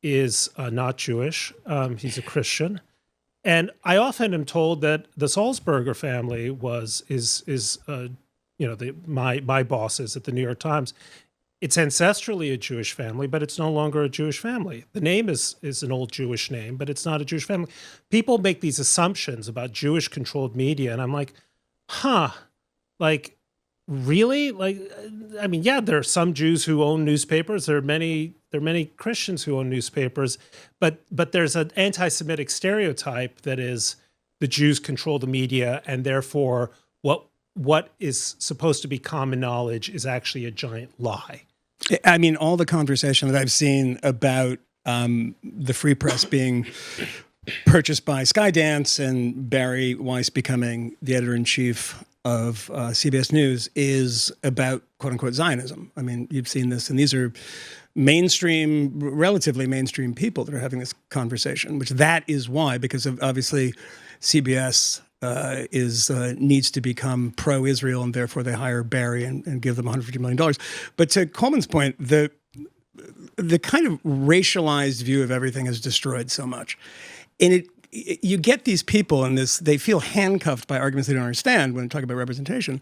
is not Jewish. He's a Christian. And I often am told that the Sulzberger family my bosses at the New York Times. It's ancestrally a Jewish family, but it's no longer a Jewish family. The name is an old Jewish name, but it's not a Jewish family. People make these assumptions about Jewish-controlled media, and I'm like, like, really? Like, I mean, yeah, there are some Jews who own newspapers. There are many Christians who own newspapers, but there's an anti-Semitic stereotype that is the Jews control the media, and therefore what is supposed to be common knowledge is actually a giant lie. I mean, all the conversation that I've seen about the Free Press being purchased by Skydance and Barry Weiss becoming the editor-in-chief of CBS News is about quote-unquote Zionism. I mean, you've seen this, and these are relatively mainstream people that are having this conversation, which that is why, because of obviously CBS needs to become pro-Israel, and therefore they hire Barry and give them $150 million. But to Coleman's point, the kind of racialized view of everything has destroyed so much. And you get these people and they feel handcuffed by arguments they don't understand when talking about representation.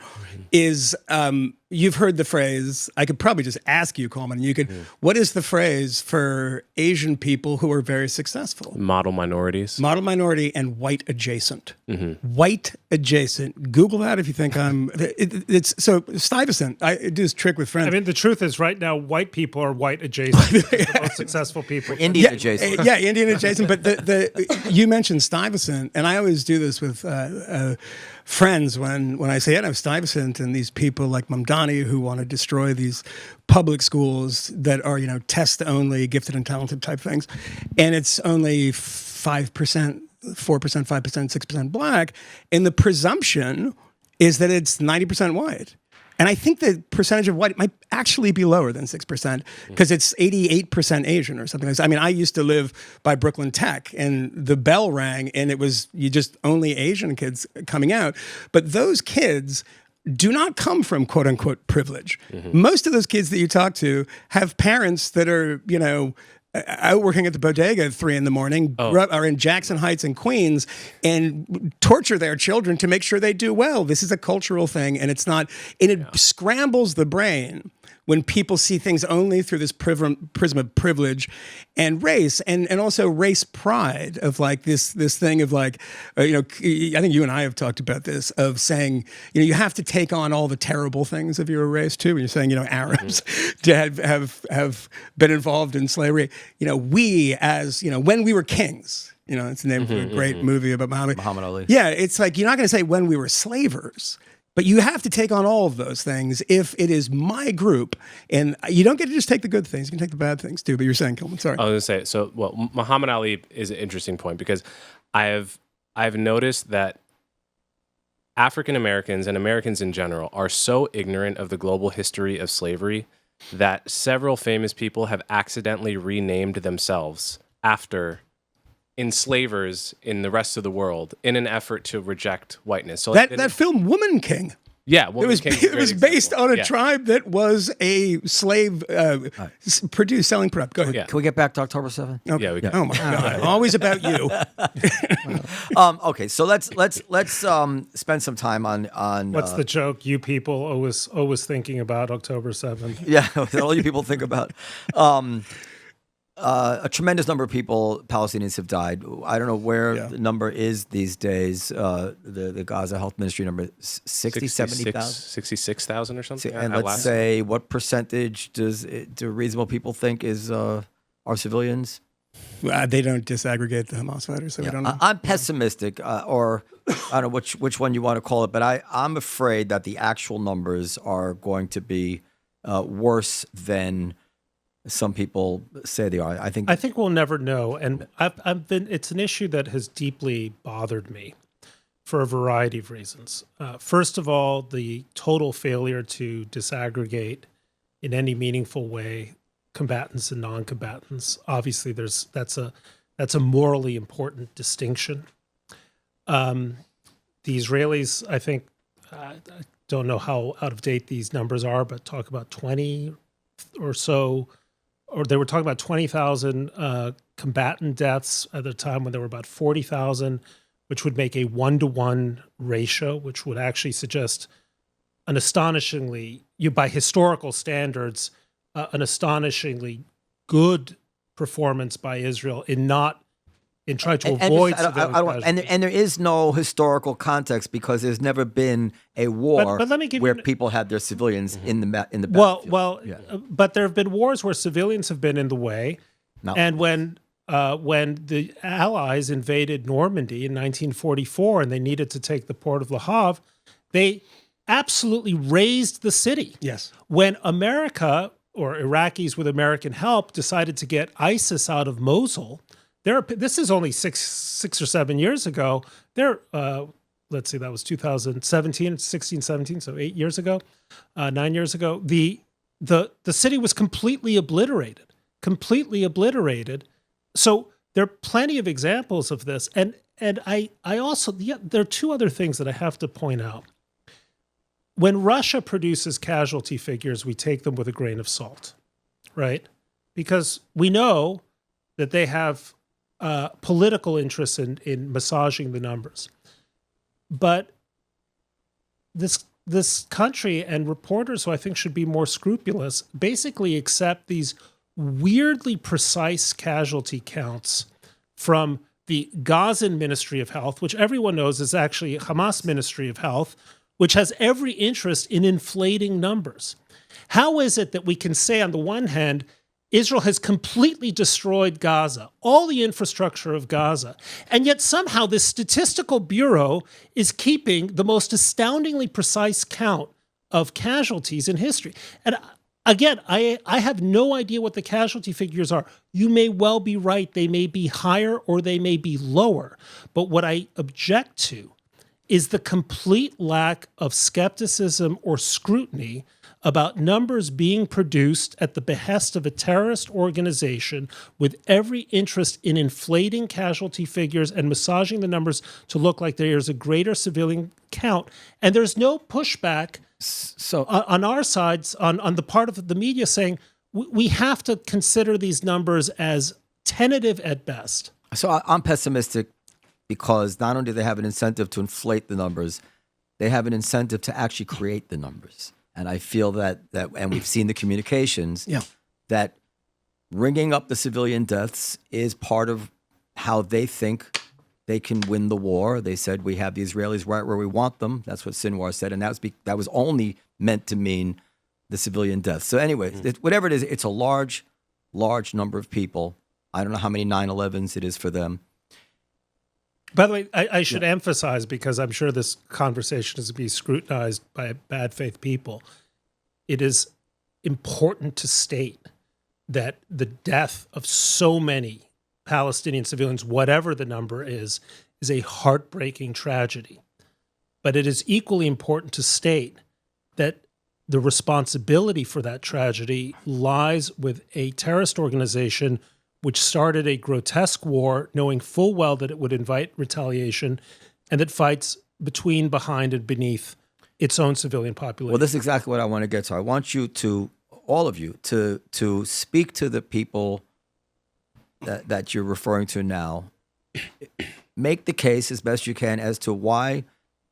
You've heard the phrase, I could probably just ask you, Coleman, what is the phrase for Asian people who are very successful? Model minorities. Model minority and white adjacent. White adjacent. Google that if you think it's so Stuyvesant. I do this trick with friends. I mean, the truth is right now, white people are white adjacent. The most successful people. Indian adjacent. Yeah, Indian adjacent. But you mentioned Stuyvesant, and I always do this with friends when I say, I'm Stuyvesant, and these people like Mamdani who want to destroy these public schools that are, test only, gifted and talented type things. And it's only 5%, 4%, 5%, 6% black. And the presumption is that it's 90% white. And I think the percentage of white might actually be lower than 6% because it's 88% Asian or something like that. I mean, I used to live by Brooklyn Tech, and the bell rang, and it was only Asian kids coming out. But those kids do not come from quote unquote privilege. Most of those kids that you talk to have parents that are, out working at the bodega at 3 a.m, are in Jackson Heights and Queens, and torture their children to make sure they do well. This is a cultural thing, and it scrambles the brain when people see things only through this prism of privilege and race, and also race pride of like this thing of like, I think you and I have talked about this, of saying, you have to take on all the terrible things of your race too. When you're saying, Arabs have been involved in slavery. We as, when we were kings, it's the name of a great movie about Muhammad Ali. Yeah, it's like, you're not going to say when we were slavers. But you have to take on all of those things if it is my group. And you don't get to just take the good things. You can take the bad things too. But you're saying, Coleman, sorry. I was going to say, Muhammad Ali is an interesting point because I've noticed that African Americans and Americans in general are so ignorant of the global history of slavery that several famous people have accidentally renamed themselves after enslavers in the rest of the world in an effort to reject whiteness. So that film Woman King. Yeah, Woman King it was based on a tribe that was a slave selling product. Go ahead. Yeah. Can we get back to October 7th? Okay. Yeah, we can. Oh my God! Always about you. Okay, so let's spend some time on what's the joke? You people always thinking about October 7th. Yeah, all you people think about. A tremendous number of people, Palestinians, have died. I don't know where the number is these days. The Gaza Health Ministry number, 70,000? 66,000 or something. And let's say, what percentage do reasonable people think are civilians? They don't disaggregate the Hamas fighters, so we don't know. I'm pessimistic, or I don't know which one you want to call it, but I'm afraid that the actual numbers are going to be worse than some people say they are. I think we'll never know, and it's an issue that has deeply bothered me for a variety of reasons. First of all, the total failure to disaggregate in any meaningful way combatants and non-combatants. Obviously, that's a morally important distinction. The Israelis, I think, I don't know how out of date these numbers are, but talk about 20 or so, or they were talking about 20,000 combatant deaths at the time when there were about 40,000, which would make a 1-to-1 ratio, which would actually suggest an astonishingly, by historical standards, an astonishingly good performance by Israel in trying to avoid civilian casualties. And there is no historical context because there's never been a war But let me give where you people had their civilians in the battlefield. But there have been wars where civilians have been in the way, and when the Allies invaded Normandy in 1944 and they needed to take the port of Le Havre, they absolutely razed the city. Yes. When America, or Iraqis with American help, decided to get ISIS out of Mosul, this is only six or 7 years ago. Let's see, that was 2017, 16, 17, so 8 years ago, 9 years ago. The city was completely obliterated. So there are plenty of examples of this. And I also, there are two other things that I have to point out. When Russia produces casualty figures, we take them with a grain of salt, right? Because we know that they have political interests in massaging the numbers. But this country and reporters who I think should be more scrupulous basically accept these weirdly precise casualty counts from the Gazan Ministry of Health, which everyone knows is actually Hamas Ministry of Health, which has every interest in inflating numbers. How is it that we can say, on the one hand, Israel has completely destroyed Gaza, all the infrastructure of Gaza, and yet somehow this statistical bureau is keeping the most astoundingly precise count of casualties in history? And again, I have no idea what the casualty figures are. You may well be right. They may be higher or they may be lower. But what I object to is the complete lack of skepticism or scrutiny about numbers being produced at the behest of a terrorist organization with every interest in inflating casualty figures and massaging the numbers to look like there's a greater civilian count. And there's no pushback on our sides, on the part of the media, saying we have to consider these numbers as tentative at best. So I'm pessimistic because not only do they have an incentive to inflate the numbers, they have an incentive to actually create the numbers. And I feel that and we've seen the communications, that ringing up the civilian deaths is part of how they think they can win the war. They said, we have the Israelis right where we want them. That's what Sinwar said. And that was only meant to mean the civilian deaths. So anyway, whatever it is, it's a large number of people. I don't know how many 9/11s it is for them. By the way, I should emphasize, because I'm sure this conversation is to be scrutinized by bad faith people, it is important to state that the death of so many Palestinian civilians, whatever the number is a heartbreaking tragedy. But it is equally important to state that the responsibility for that tragedy lies with a terrorist organization which started a grotesque war, knowing full well that it would invite retaliation, and that fights between, behind, and beneath its own civilian population. Well, this is exactly what I want to get to. I want you to, all of you, to speak to the people that you're referring to now. Make the case as best you can as to why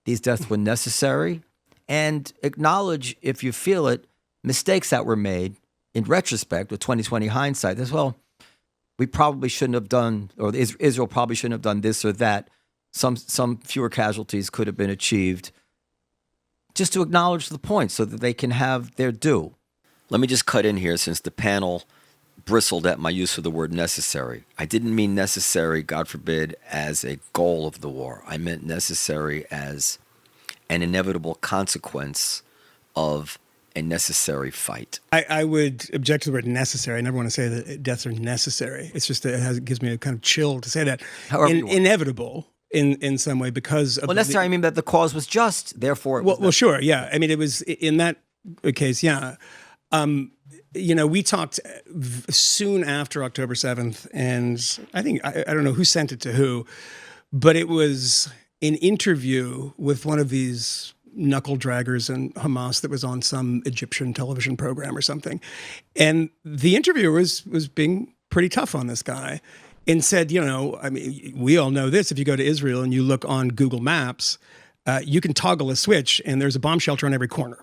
these deaths were necessary, and acknowledge, if you feel it, mistakes that were made in retrospect with 2020 hindsight as well. We probably shouldn't have done, or Israel probably shouldn't have done this or that. Some fewer casualties could have been achieved. Just to acknowledge the point so that they can have their due. Let me just cut in here, since the panel bristled at my use of the word necessary. I didn't mean necessary, God forbid, as a goal of the war. I meant necessary as an inevitable consequence of a necessary fight. I would object to the word necessary. I never want to say that deaths are necessary. It's just that it gives me a kind of chill to say that. Inevitable in some way because of... Well, necessary, I mean that the cause was just, therefore it was... Well, sure, yeah. I mean, it was, in that case, yeah. We talked soon after October 7th, and I think, I don't know who sent it to who, but it was an interview with one of these knuckle draggers in Hamas that was on some Egyptian television program or something. And the interviewer was being pretty tough on this guy and said, I mean, we all know this. If you go to Israel and you look on Google Maps, you can toggle a switch and there's a bomb shelter on every corner.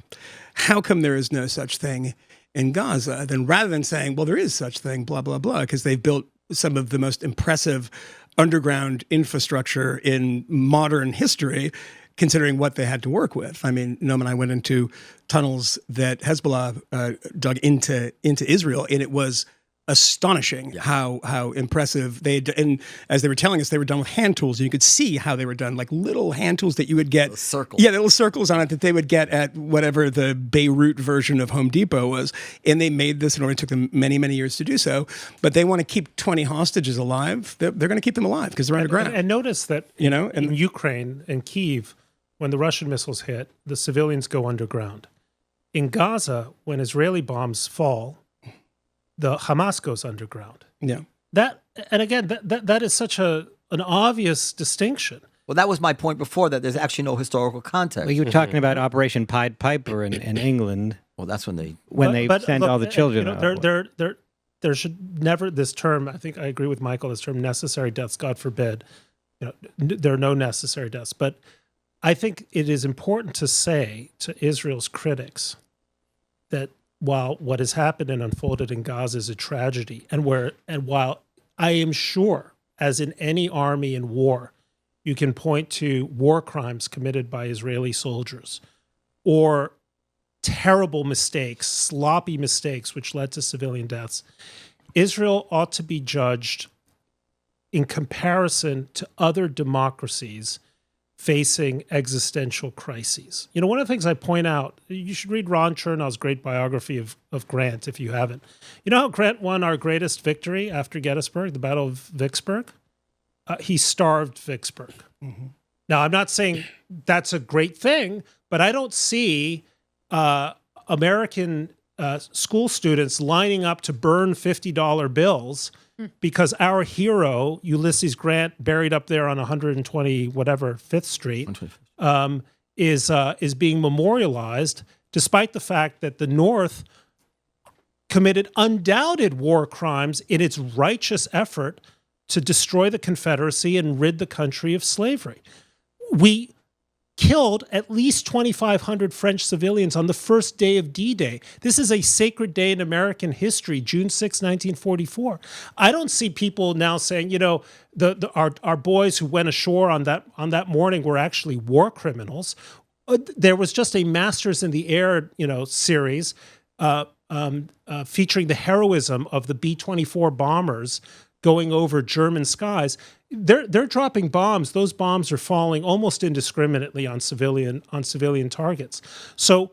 How come there is no such thing in Gaza? Then rather than saying, well, there is such thing, blah, blah, blah, because they've built some of the most impressive underground infrastructure in modern history, considering what they had to work with. I mean, Noam and I went into tunnels that Hezbollah dug into Israel, and it was astonishing how impressive they had. And as they were telling us, they were done with hand tools, and you could see how they were done, like little hand tools that you would get. Circles. Yeah, the little circles on it that they would get at whatever the Beirut version of Home Depot was. And they made this, and it took them many, many years to do so. But they want to keep 20 hostages alive. They're going to keep them alive because they're underground. And notice that in Ukraine and Kyiv, when the Russian missiles hit, the civilians go underground. In Gaza, when Israeli bombs fall, the Hamas goes underground. Yeah. That is such an obvious distinction. Well, that was my point before, that there's actually no historical context. Well, you were talking about Operation Pied Piper in England Well, that's when they send all the children out. There should never, this term, I think I agree with Michael, this term necessary deaths, God forbid, there are no necessary deaths. But I think it is important to say to Israel's critics that while what has happened and unfolded in Gaza is a tragedy, and while I am sure, as in any army in war, you can point to war crimes committed by Israeli soldiers or terrible mistakes, sloppy mistakes, which led to civilian deaths, Israel ought to be judged in comparison to other democracies facing existential crises. One of the things I point out, you should read Ron Chernow's great biography of Grant if you haven't. You know how Grant won our greatest victory after Gettysburg, the Battle of Vicksburg? He starved Vicksburg. Mm-hmm. Now, I'm not saying that's a great thing, but I don't see American school students lining up to burn $50 bills because our hero, Ulysses Grant, buried up there on 5th Street, is being memorialized, despite the fact that the North committed undoubted war crimes in its righteous effort to destroy the Confederacy and rid the country of slavery. We killed at least 2,500 French civilians on the first day of D-Day. This is a sacred day in American history, June 6, 1944. I don't see people now saying, our boys who went ashore on that morning were actually war criminals. There was just a Masters in the Air, series featuring the heroism of the B-24 bombers going over German skies. They're dropping bombs. Those bombs are falling almost indiscriminately on civilian targets. So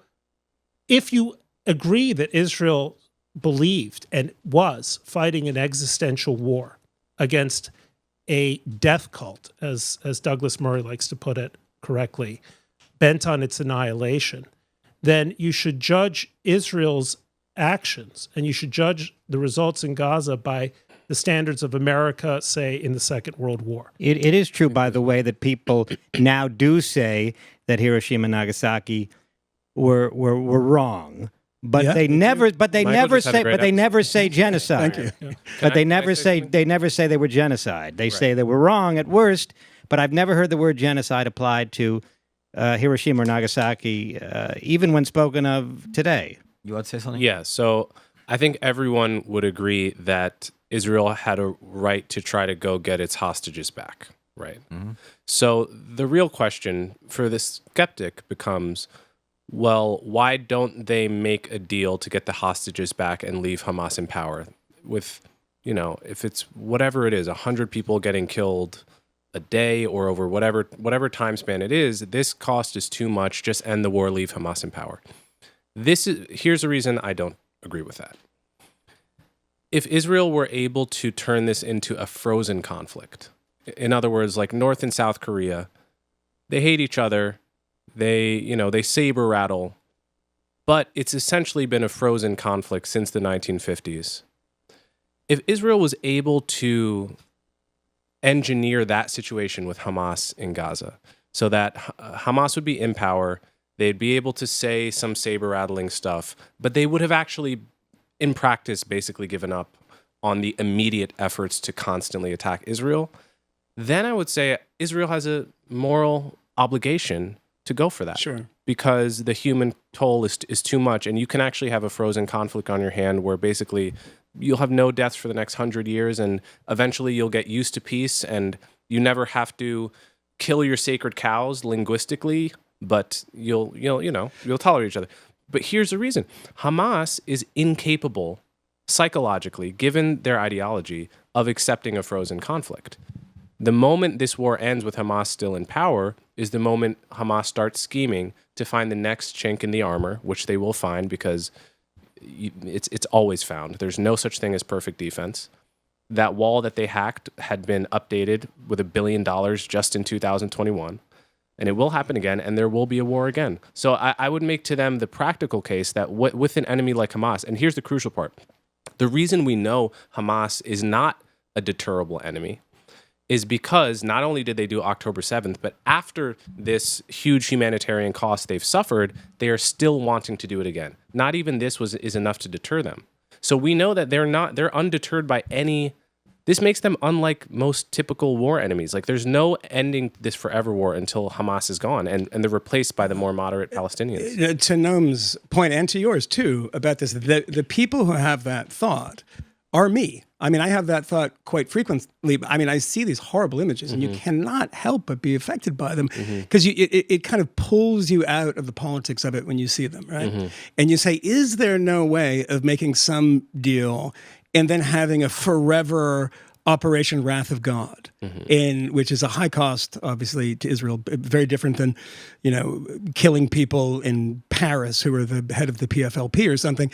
if you agree that Israel believed and was fighting an existential war against a death cult, as Douglas Murray likes to put it correctly, bent on its annihilation, then you should judge Israel's actions and you should judge the results in Gaza by the standards of America, say, in the Second World War. It is true, by the way, that people now do say that Hiroshima and Nagasaki were wrong, but they never say genocide. Thank you. But they never say they were genocide. They say they were wrong at worst. But I've never heard the word genocide applied to Hiroshima or Nagasaki, even when spoken of today. You want to say something? Yeah. So I think everyone would agree that Israel had a right to try to go get its hostages back, right? Mm-hmm. So the real question for the skeptic becomes, well, why don't they make a deal to get the hostages back and leave Hamas in power? With, if it's whatever it is, 100 people getting killed a day or over whatever time span it is, this cost is too much. Just end the war, leave Hamas in power. Here's the reason I don't agree with that. If Israel were able to turn this into a frozen conflict, in other words, like North and South Korea, they hate each other, they saber rattle, but it's essentially been a frozen conflict since the 1950s. If Israel was able to engineer that situation with Hamas in Gaza, so that Hamas would be in power. They'd be able to say some saber-rattling stuff, but they would have actually, in practice, basically given up on the immediate efforts to constantly attack Israel. Then I would say Israel has a moral obligation to go for that. Sure. Because the human toll is too much, and you can actually have a frozen conflict on your hand where basically you'll have no deaths for the next 100 years, and eventually you'll get used to peace, and you never have to kill your sacred cows linguistically, but you'll tolerate each other. But here's the reason. Hamas is incapable psychologically, given their ideology, of accepting a frozen conflict. The moment this war ends with Hamas still in power is the moment Hamas starts scheming to find the next chink in the armor, which they will find because it's always found. There's no such thing as perfect defense. That wall that they hacked had been updated with $1 billion just in 2021. And it will happen again, and there will be a war again. So I would make to them the practical case that with an enemy like Hamas, and here's the crucial part. The reason we know Hamas is not a deterrable enemy is because not only did they do October 7th, but after this huge humanitarian cost they've suffered, they are still wanting to do it again. Not even this is enough to deter them. So we know that they're undeterred by any. This makes them unlike most typical war enemies. Like there's no ending this forever war until Hamas is gone and they're replaced by the more moderate Palestinians. To Noam's point, and to yours too, about this, the people who have that thought are me. I mean, I have that thought quite frequently. I mean, I see these horrible images and you cannot help but be affected by them because it kind of pulls you out of the politics of it when you see them, right? And you say, is there no way of making some deal and then having a forever Operation Wrath of God, which is a high cost, obviously, to Israel, very different than, killing people in Paris who are the head of the PFLP or something.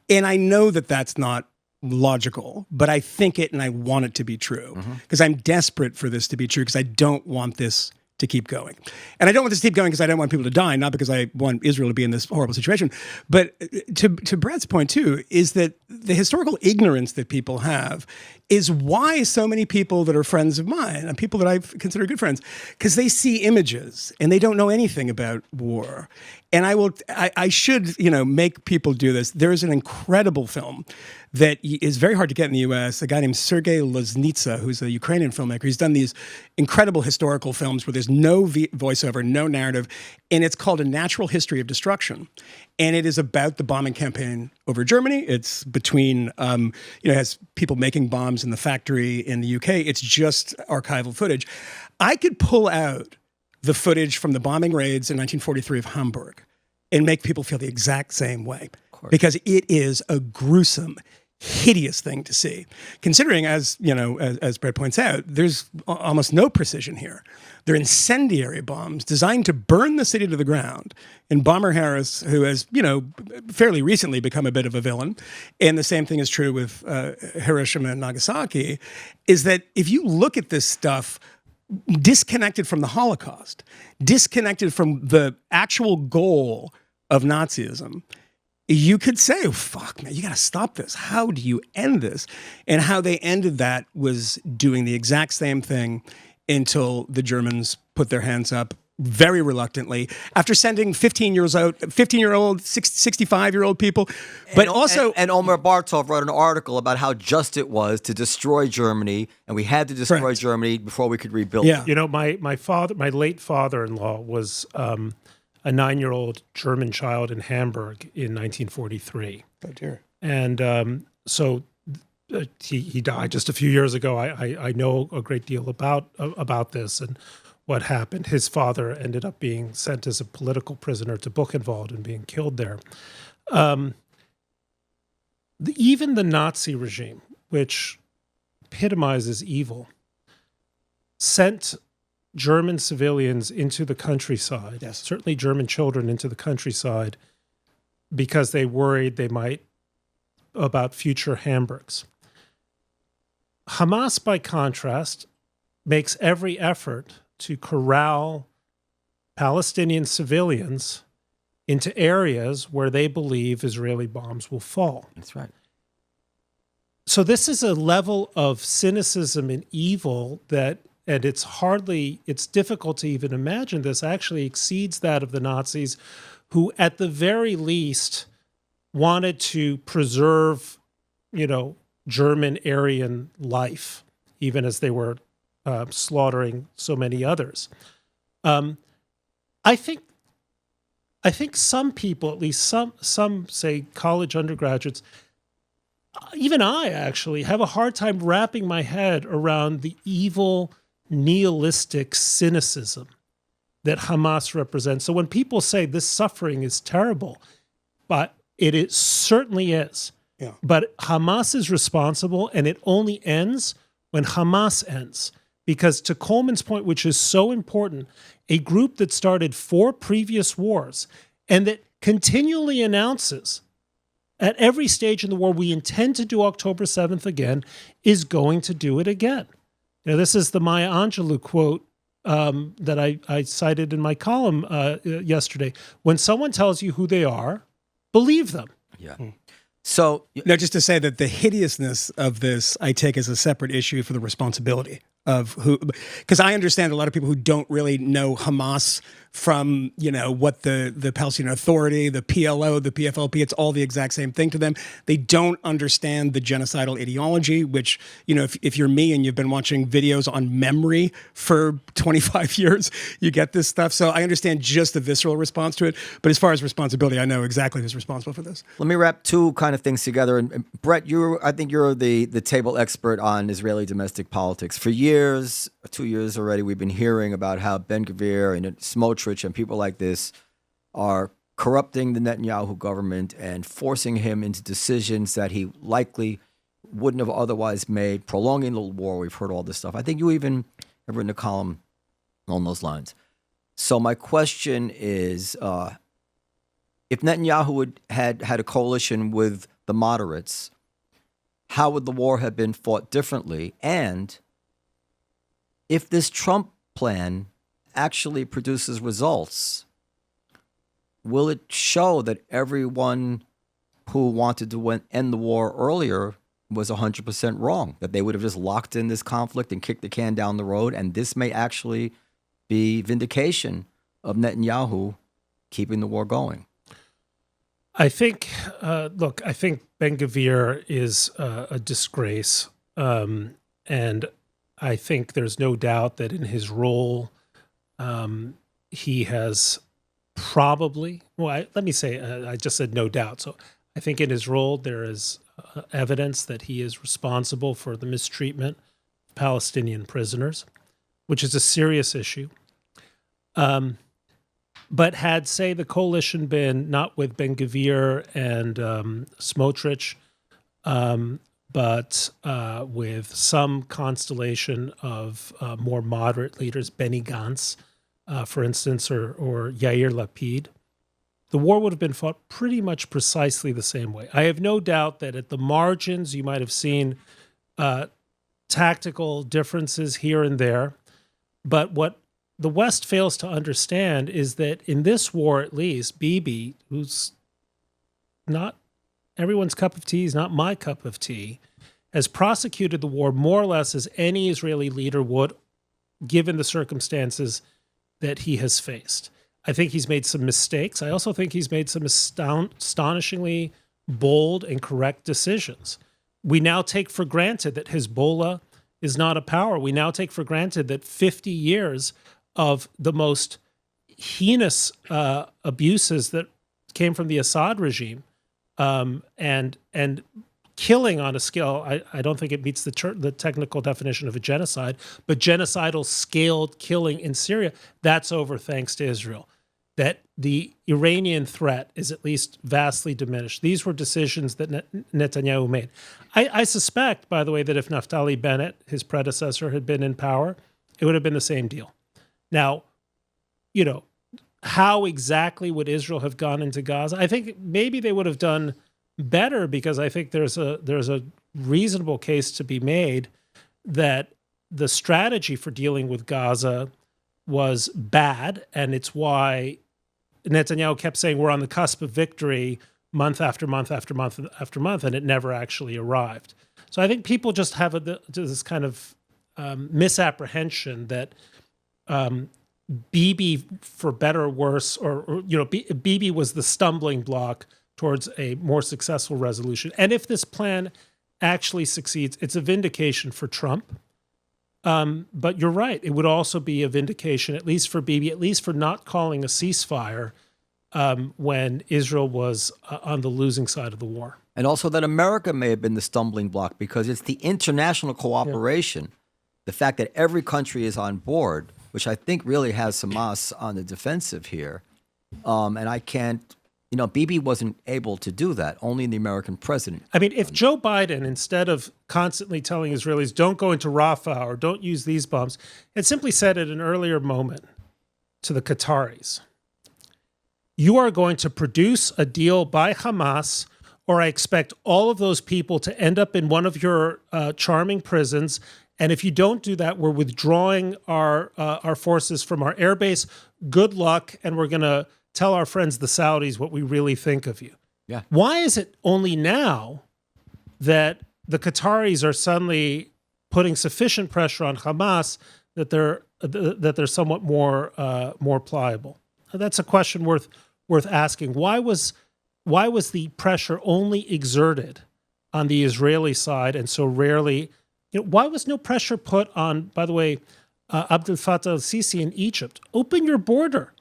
And I know that that's not logical, but I think it and I want it to be true because I'm desperate for this to be true because I don't want this to keep going. And I don't want this to keep going because I don't want people to die, not because I want Israel to be in this horrible situation. But to Bret's point, too, is that the historical ignorance that people have is why so many people that are friends of mine and people that I consider good friends, because they see images and they don't know anything about war. And I should, make people do this. There is an incredible film that is very hard to get in the U.S. A guy named Sergei Loznitsa, who's a Ukrainian filmmaker. He's done these incredible historical films where there's no voiceover, no narrative, and it's called A Natural History of Destruction. And it is about the bombing campaign over Germany. It's between, it has people making bombs in the factory in the UK. It's just archival footage. I could pull out the footage from the bombing raids in 1943 of Hamburg and make people feel the exact same way because it is a gruesome, hideous thing to see. Considering, as Bret points out, there's almost no precision here. They're incendiary bombs designed to burn the city to the ground. And Bomber Harris, who has, fairly recently become a bit of a villain, and the same thing is true with Hiroshima and Nagasaki, is that if you look at this stuff disconnected from the Holocaust, disconnected from the actual goal of Nazism, you could say, oh, fuck, man, you got to stop this. How do you end this? And how they ended that was doing the exact same thing until the Germans put their hands up very reluctantly after sending 15-year-old, 65-year-old people. But And Omar Bartov wrote an article about how just it was to destroy Germany, and we had to destroy Germany before we could rebuild it. My late father-in-law was a 9-year-old German child in Hamburg in 1943. Oh, dear. And so he died just a few years ago. I know a great deal about this and what happened. His father ended up being sent as a political prisoner to Buchenwald and being killed there. Even the Nazi regime, which epitomizes evil, sent German civilians into the countryside, certainly German children into the countryside, because they worried about future Hamburgs. Hamas, by contrast, makes every effort to corral Palestinian civilians into areas where they believe Israeli bombs will fall. That's right. So this is a level of cynicism and evil that and it's difficult to even imagine this, actually exceeds that of the Nazis, who at the very least wanted to preserve, German Aryan life, even as they were slaughtering so many others. I think some people, at least some say college undergraduates, even I actually have a hard time wrapping my head around the evil nihilistic cynicism that Hamas represents. So when people say this suffering is terrible, but it certainly is. Yeah. But Hamas is responsible, and it only ends when Hamas ends. Because to Coleman's point, which is so important, a group that started 4 previous wars and that continually announces at every stage in the war, we intend to do October 7th again, is going to do it again. This is the Maya Angelou quote that I cited in my column yesterday. When someone tells you who they are, believe them. Yeah. So, no, just to say that the hideousness of this, I take as a separate issue for the responsibility of who, because I understand a lot of people who don't really know Hamas from, what the Palestinian Authority, the PLO, the PFLP, it's all the exact same thing to them. They don't understand the genocidal ideology, which, if you're me and you've been watching videos on memory for 25 years, you get this stuff. So I understand just the visceral response to it. But as far as responsibility, I know exactly who's responsible for this. let me wrap 2 kind of things together. And Bret, I think you're the table expert on Israeli domestic politics. For years, 2 years already, we've been hearing about how Ben-Gvir and Smotrich and people like this are corrupting the Netanyahu government and forcing him into decisions that he likely wouldn't have otherwise made, prolonging the war. We've heard all this stuff. I think you even have written a column along those lines. So my question is, if Netanyahu had a coalition with the moderates, how would the war have been fought differently? And if this Trump plan actually produces results, will it show that everyone who wanted to end the war earlier was 100% wrong, that they would have just locked in this conflict and kicked the can down the road, and this may actually be vindication of Netanyahu keeping the war going? I think, I think Ben-Gvir is a disgrace, and I think there's no doubt that in his role, he has probably, let me say, I just said no doubt. So I think in his role, there is evidence that he is responsible for the mistreatment of Palestinian prisoners, which is a serious issue. But had, say, the coalition been not with Ben-Gvir and Smotrich, but with some constellation of more moderate leaders, Benny Gantz, for instance, or Yair Lapid, the war would have been fought pretty much precisely the same way. I have no doubt that at the margins you might have seen tactical differences here and there, but what the West fails to understand is that in this war, at least, Bibi, who's not everyone's cup of tea, is not my cup of tea, has prosecuted the war more or less as any Israeli leader would, given the circumstances that he has faced. I think he's made some mistakes. I also think he's made some astonishingly bold and correct decisions. We now take for granted that Hezbollah is not a power. We now take for granted that 50 years of the most heinous abuses that came from the Assad regime and killing on a scale, I don't think it meets the technical definition of a genocide, but genocidal scaled killing in Syria, that's over thanks to Israel. That the Iranian threat is at least vastly diminished. These were decisions that Netanyahu made. I suspect, by the way, that if Naftali Bennett, his predecessor, had been in power, it would have been the same deal. Now, how exactly would Israel have gone into Gaza? I think maybe they would have done better, because I think there's a reasonable case to be made that the strategy for dealing with Gaza was bad, and it's why Netanyahu kept saying we're on the cusp of victory month after month after month after month, and it never actually arrived. So I think people just have this kind of misapprehension that Bibi, for better or worse, Bibi was the stumbling block towards a more successful resolution. And if this plan actually succeeds, it's a vindication for Trump. But you're right. It would also be a vindication, at least for Bibi, at least for not calling a ceasefire when Israel was on the losing side of the war. And also that America may have been the stumbling block because it's the international cooperation, the fact that every country is on board, which I think really has Hamas on the defensive here. And I can't, Bibi wasn't able to do that. Only the American president. I mean, if Joe Biden, instead of constantly telling Israelis, don't go into Rafah or don't use these bombs, had simply said at an earlier moment to the Qataris, you are going to produce a deal by Hamas, or I expect all of those people to end up in one of your charming prisons. And if you don't do that, we're withdrawing our forces from our airbase. Good luck, and we're going to tell our friends the Saudis what we really think of you. Yeah. Why is it only now that the Qataris are suddenly putting sufficient pressure on Hamas that they're somewhat more pliable? That's a question worth asking. Why was the pressure only exerted on the Israeli side and so rarely? Why was no pressure put on, by the way, Abdel Fattah al-Sisi in Egypt? Open your border.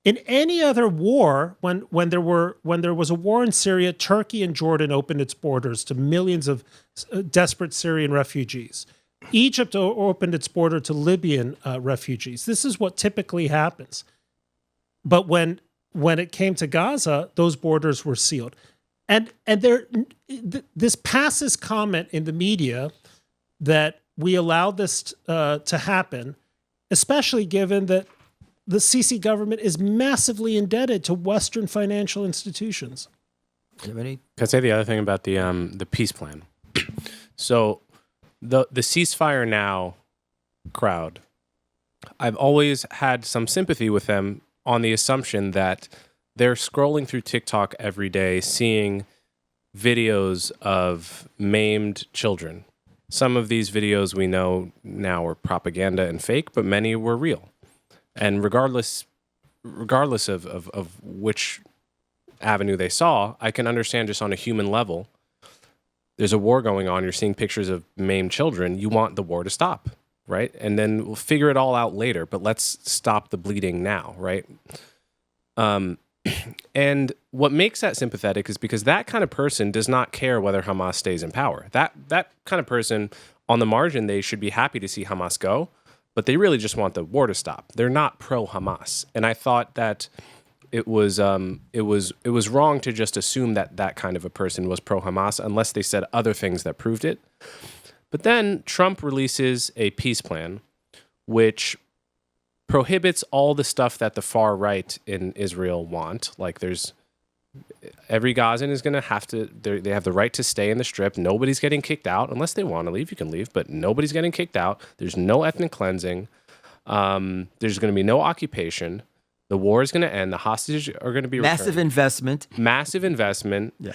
In any other war, when there was a war in Syria, Turkey and Jordan opened its borders to millions of desperate Syrian refugees. Egypt opened its border to Libyan refugees. This is what typically happens. But when it came to Gaza, those borders were sealed. And this passes comment in the media that we allowed this to happen, especially given that the Sisi government is massively indebted to Western financial institutions. Can I say the other thing about the peace plan? So the ceasefire now crowd, I've always had some sympathy with them on the assumption that they're scrolling through TikTok every day, seeing videos of maimed children. Some of these videos we know now are propaganda and fake, but many were real. And regardless of which avenue they saw, I can understand just on a human level, there's a war going on, you're seeing pictures of maimed children, you want the war to stop, right? And then we'll figure it all out later, but let's stop the bleeding now, right? And what makes that sympathetic is because that kind of person does not care whether Hamas stays in power. That kind of person, on the margin, they should be happy to see Hamas go, but they really just want the war to stop. They're not pro-Hamas. And I thought that it was wrong to just assume that kind of a person was pro-Hamas unless they said other things that proved it. But then Trump releases a peace plan, which prohibits all the stuff that the far right in Israel want. Like every Gazan is going to have to, they have the right to stay in the Strip. Nobody's getting kicked out. Unless they want to leave, you can leave, but nobody's getting kicked out. There's no ethnic cleansing. There's going to be no occupation. The war is going to end. The hostages are going to be returned. Massive investment. Yeah.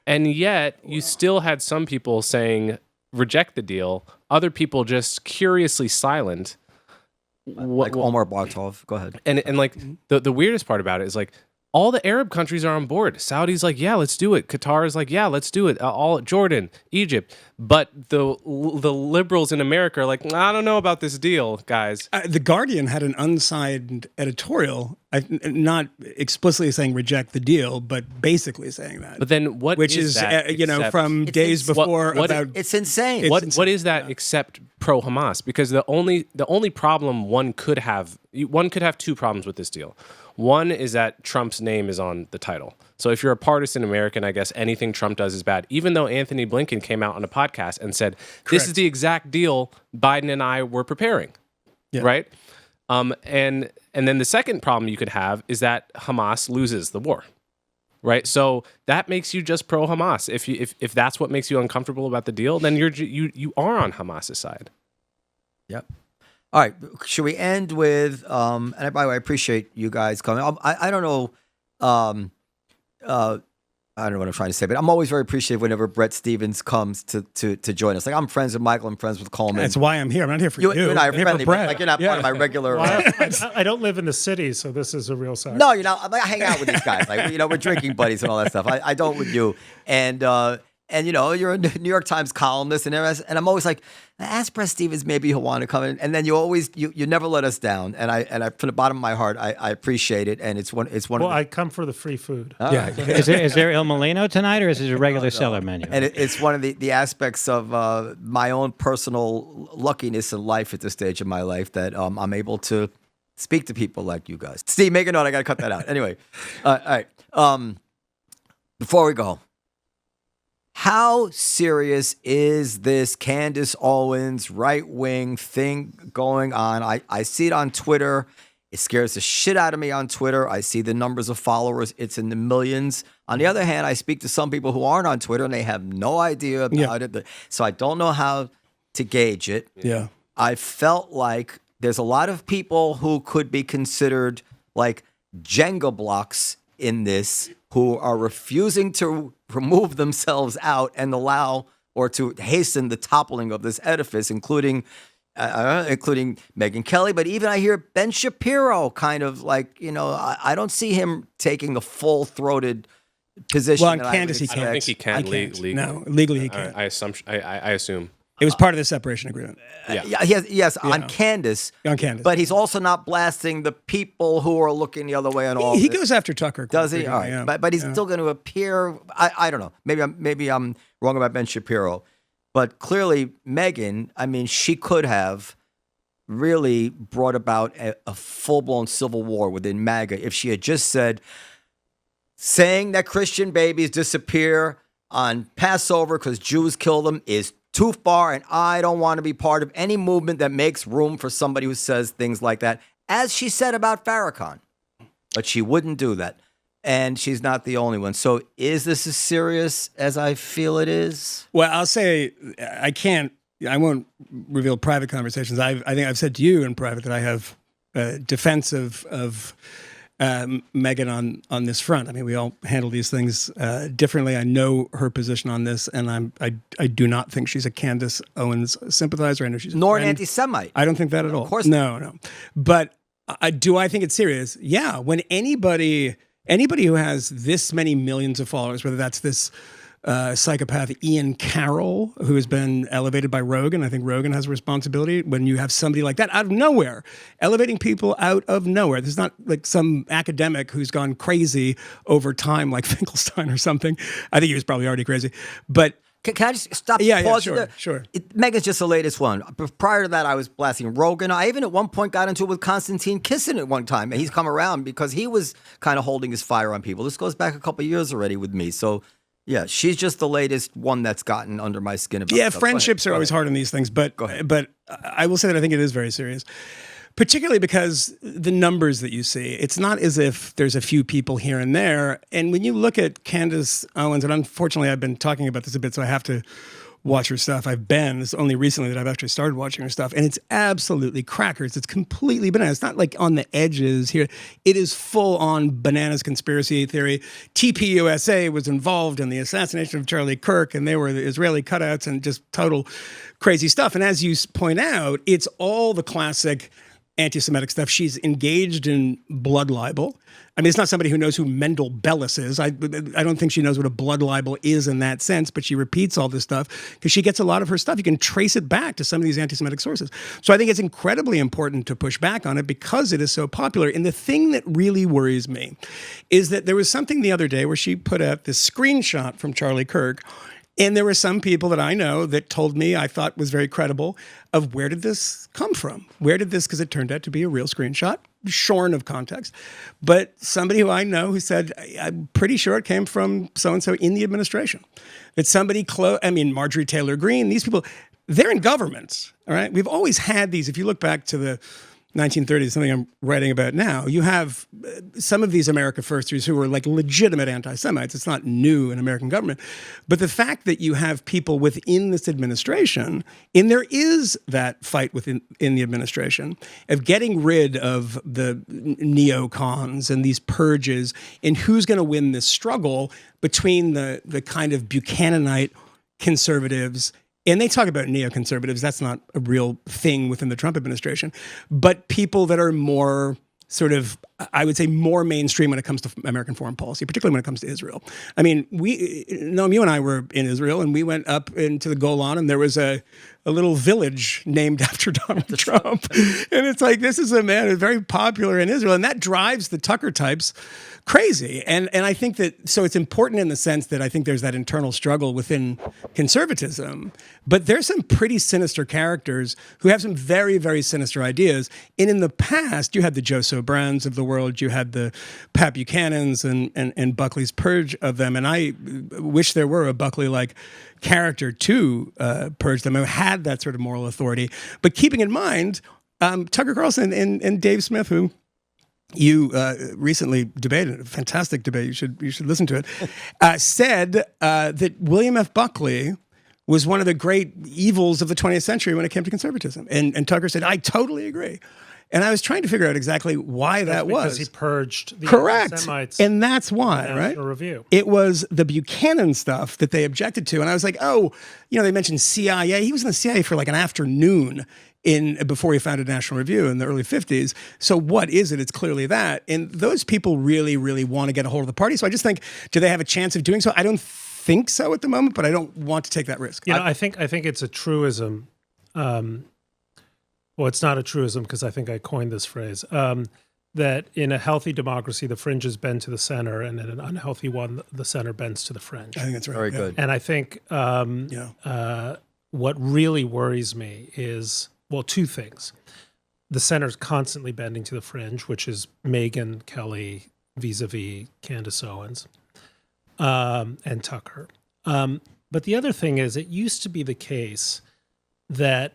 And yet you still had some people saying, reject the deal. Other people just curiously silent. Like Omar Bartov. Go ahead. And like the weirdest part about it is like all the Arab countries are on board. Saudi's like, yeah, let's do it. Qatar is like, yeah, let's do it. All Jordan, Egypt. But the liberals in America are like, I don't know about this deal, guys. The Guardian had an unsigned editorial, not explicitly saying reject the deal, but basically saying that. But then what which is that from days before about it's insane. What is that except pro Hamas? Because the only problem one could have two problems with this deal. One is that Trump's name is on the title. So if you're a partisan American, I guess anything Trump does is bad. Even though Anthony Blinken came out on a podcast and said, this is the exact deal Biden and I were preparing, right? And then the second problem you could have is that Hamas loses the war, right? So that makes you just pro-Hamas. If that's what makes you uncomfortable about the deal, then you are on Hamas's side. Yep. All right. Should we end with? And by the way, I appreciate you guys coming. I don't know. I don't know what I'm trying to say, but I'm always very appreciative whenever Bret Stephens comes to join us. Like, I'm friends with Michael, I'm friends with Coleman. That's why I'm here. I'm not here for you. You and I are I'm here for friendly, but Bret. like, you're not part of my regular. Well, I don't live in the city, so this is a real sacrifice. No, you're not. I hang out with these guys. Like, we're drinking buddies and all that stuff. I don't with you. And you're a New York Times columnist and everything. And I'm always like, ask Bret Stephens, maybe he'll want to come in. And then you never let us down. And I from the bottom of my heart, I appreciate it. And it's one Well, of the, I come for the free food. all right. Is there Il Molino tonight, or is it a regular cellar menu? And it's one of the aspects of my own personal luckiness in life at this stage of my life that I'm able to speak to people like you guys. Steve, make a note. I got to cut that out. Anyway, all right. Before we go, how serious is this Candace Owens right-wing thing going on? I see it on Twitter. It scares the shit out of me on Twitter. I see the numbers of followers. It's in the millions. On the other hand, I speak to some people who aren't on Twitter, and they have no idea about it. So I don't know how to gauge it. Yeah. I felt like there's a lot of people who could be considered like Jenga blocks in this, who are refusing to remove themselves out and allow or to hasten the toppling of this edifice, including Megyn Kelly. But even I hear Ben Shapiro kind of like, I don't see him taking the full-throated position. Well, on that Candace, he I don't think he can legally. No, legally he can't. I assume. It was part of the separation agreement. Yes, on Candace. On Candace. But he's also not blasting the people who are looking the other way on all He this. goes after Tucker. Does he? All right. Yeah. But he's still going to appear. I don't know. Maybe I'm wrong about Ben Shapiro. But clearly, Megyn, I mean, she could have really brought about a full-blown civil war within MAGA if she had just said, saying that Christian babies disappear on Passover because Jews kill them is too far, and I don't want to be part of any movement that makes room for somebody who says things like that, as she said about Farrakhan. But she wouldn't do that. And she's not the only one. So is this as serious as I feel it is? Well, I'll say I won't reveal private conversations. I think I've said to you in private that I have defense of Megyn on this front. I mean, we all handle these things differently. I know her position on this, and I do not think she's a Candace Owens sympathizer. I know she's Nor an anti-Semite. I don't think that at all. Of course no. But do I think it's serious? Yeah. When anybody who has this many millions of followers, whether that's this psychopath Ian Carroll, who has been elevated by Rogan. I think Rogan has a responsibility when you have somebody like that out of nowhere, elevating people out of nowhere. There's not like some academic who's gone crazy over time like Finkelstein or something. I think he was probably already crazy. But Can I just stop? Pause sure. Megyn's just the latest one. Prior to that, I was blasting Rogan. I even at one point got into it with Konstantin Kisin at one time, and he's come around because he was kind of holding his fire on people. This goes back a couple of years already with me. So, yeah, she's just the latest one that's gotten under my skin. About stuff. Friendships are always hard on these things, but I will say that I think it is very serious. Particularly because the numbers that you see, it's not as if there's a few people here and there. And when you look at Candace Owens, and unfortunately I've been talking about this a bit, so I have to watch her stuff. It's only recently that I've actually started watching her stuff. And it's absolutely crackers. It's completely bananas. It's not like on the edges here. It is full on bananas conspiracy theory. TPUSA was involved in the assassination of Charlie Kirk, and they were the Israeli cutouts and just total crazy stuff. And as you point out, it's all the classic anti-Semitic stuff. She's engaged in blood libel. I mean, it's not somebody who knows who Mendel Bellis is. I don't think she knows what a blood libel is in that sense, but she repeats all this stuff because she gets a lot of her stuff. You can trace it back to some of these anti-Semitic sources. So I think it's incredibly important to push back on it because it is so popular. And the thing that really worries me is that there was something the other day where she put out this screenshot from Charlie Kirk. And there were some people that I know that told me, I thought was very credible, of where did this come from? Where did this, because it turned out to be a real screenshot, shorn of context. But somebody who I know who said, I'm pretty sure it came from so-and-so in the administration. That somebody Marjorie Taylor Greene, these people, they're in governments, all right? We've always had these. If you look back to the 1930s, something I'm writing about now, you have some of these America Firsters who were like legitimate anti-Semites. It's not new in American government. But the fact that you have people within this administration, and there is that fight within the administration of getting rid of the neocons and these purges, and who's going to win this struggle between the kind of Buchananite conservatives. And they talk about neoconservatives. That's not a real thing within the Trump administration. But people that are more sort of, I would say, more mainstream when it comes to American foreign policy, particularly when it comes to Israel. I mean, Noam, you and I were in Israel, and we went up into the Golan, and there was a little village named after Donald Trump. And it's like, this is a man who's very popular in Israel. And that drives the Tucker types crazy. And I think that, so it's important in the sense that I think there's that internal struggle within conservatism, but there's some pretty sinister characters who have some very, very sinister ideas. And in the past, you had the Joe Browns of the world, you had the Pat Buchanans and Buckley's purge of them. And I wish there were a Buckley-like character to purge them, who had that sort of moral authority. But keeping in mind, Tucker Carlson and Dave Smith, who you recently debated, a fantastic debate, you should listen to it, said that William F. Buckley was one of the great evils of the 20th century when it came to conservatism. And Tucker said, I totally agree. And I was trying to figure out exactly why that was. Because he purged the Correct. Semites. And that's why, right? Review. It was the Buchanan stuff that they objected to. And I was like, oh, they mentioned CIA. He was in the CIA for like an afternoon before he founded National Review in the early 50s. So what is it? It's clearly that. And those people really, really want to get a hold of the party. So I just think, do they have a chance of doing so? I don't think so at the moment, but I don't want to take that risk. I think it's a truism. Well, it's not a truism because I think I coined this phrase, that in a healthy democracy, the fringes bend to the center, and in an unhealthy one, the center bends to the fringe. I think that's right. Very good. And I think what really worries me is, well, two things. The center's constantly bending to the fringe, which is Megyn Kelly vis-a-vis Candace Owens and Tucker. But the other thing is, it used to be the case that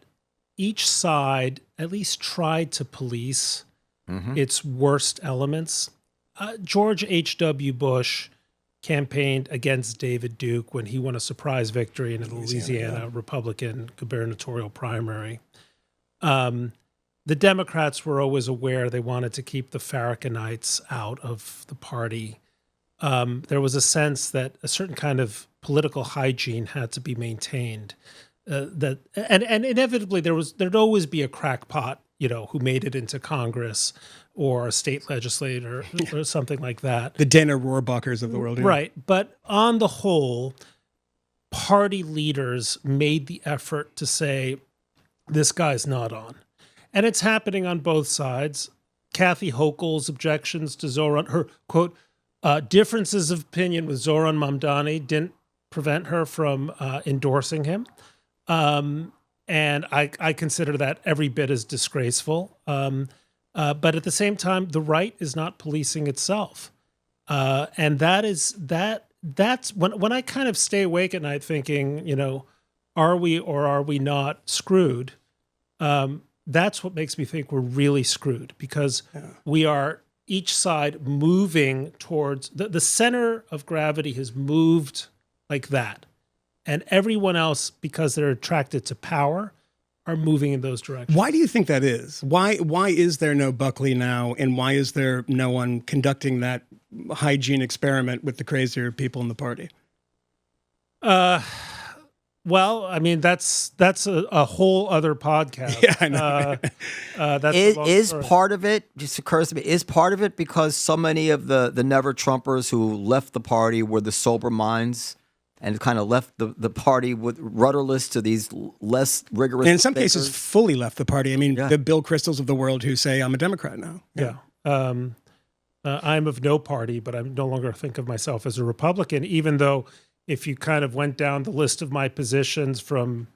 each side at least tried to police its worst elements. George H.W. Bush campaigned against David Duke when he won a surprise victory in a Louisiana Republican gubernatorial primary. The Democrats were always aware they wanted to keep the Farrakonites out of the party. There was a sense that a certain kind of political hygiene had to be maintained. And inevitably there'd always be a crackpot, who made it into Congress or a state legislator or something like that. The Dana Rohrabacher's of the world. Right. But on the whole, party leaders made the effort to say, this guy's not on. And it's happening on both sides. Kathy Hochul's objections to Zoran, her, quote, differences of opinion with Zoran Mamdani didn't prevent her from endorsing him. And I consider that every bit as disgraceful. But at the same time, the right is not policing itself. And that's when I kind of stay awake at night thinking, are we or are we not screwed? That's what makes me think we're really screwed, because we are each side moving towards the center of gravity has moved like that. And everyone else, because they're attracted to power, are moving in those directions. Why do you think that is? Why is there no Buckley now, and why is there no one conducting that hygiene experiment with the crazier people in the party? Well, I mean, that's a whole other podcast. Yeah, I know. Is part of it, just occurs to me, is part of it because so many of the never Trumpers who left the party were the sober minds and kind of left the party with rudderless to these less rigorous and in some thinkers. cases fully left the party. I mean, the Bill Kristols of the world who say, I'm a Democrat now. Yeah. I'm of no party, but I no longer think of myself as a Republican, even though if you kind of went down the list of my positions on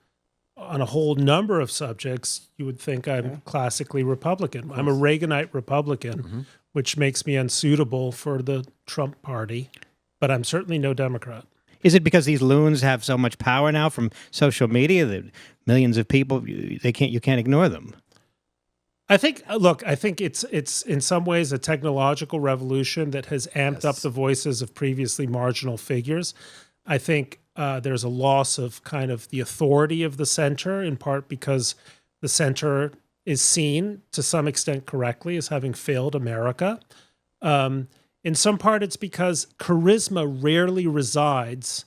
a whole number of subjects, you would think I'm classically Republican. I'm a Reaganite Republican, which makes me unsuitable for the Trump party, but I'm certainly no Democrat. Is it because these loons have so much power now from social media that millions of people, you can't ignore them? I think it's in some ways a technological revolution that has amped up the voices of previously marginal figures. I think there's a loss of kind of the authority of the center, in part because the center is seen to some extent correctly as having failed America. In some part, it's because charisma rarely resides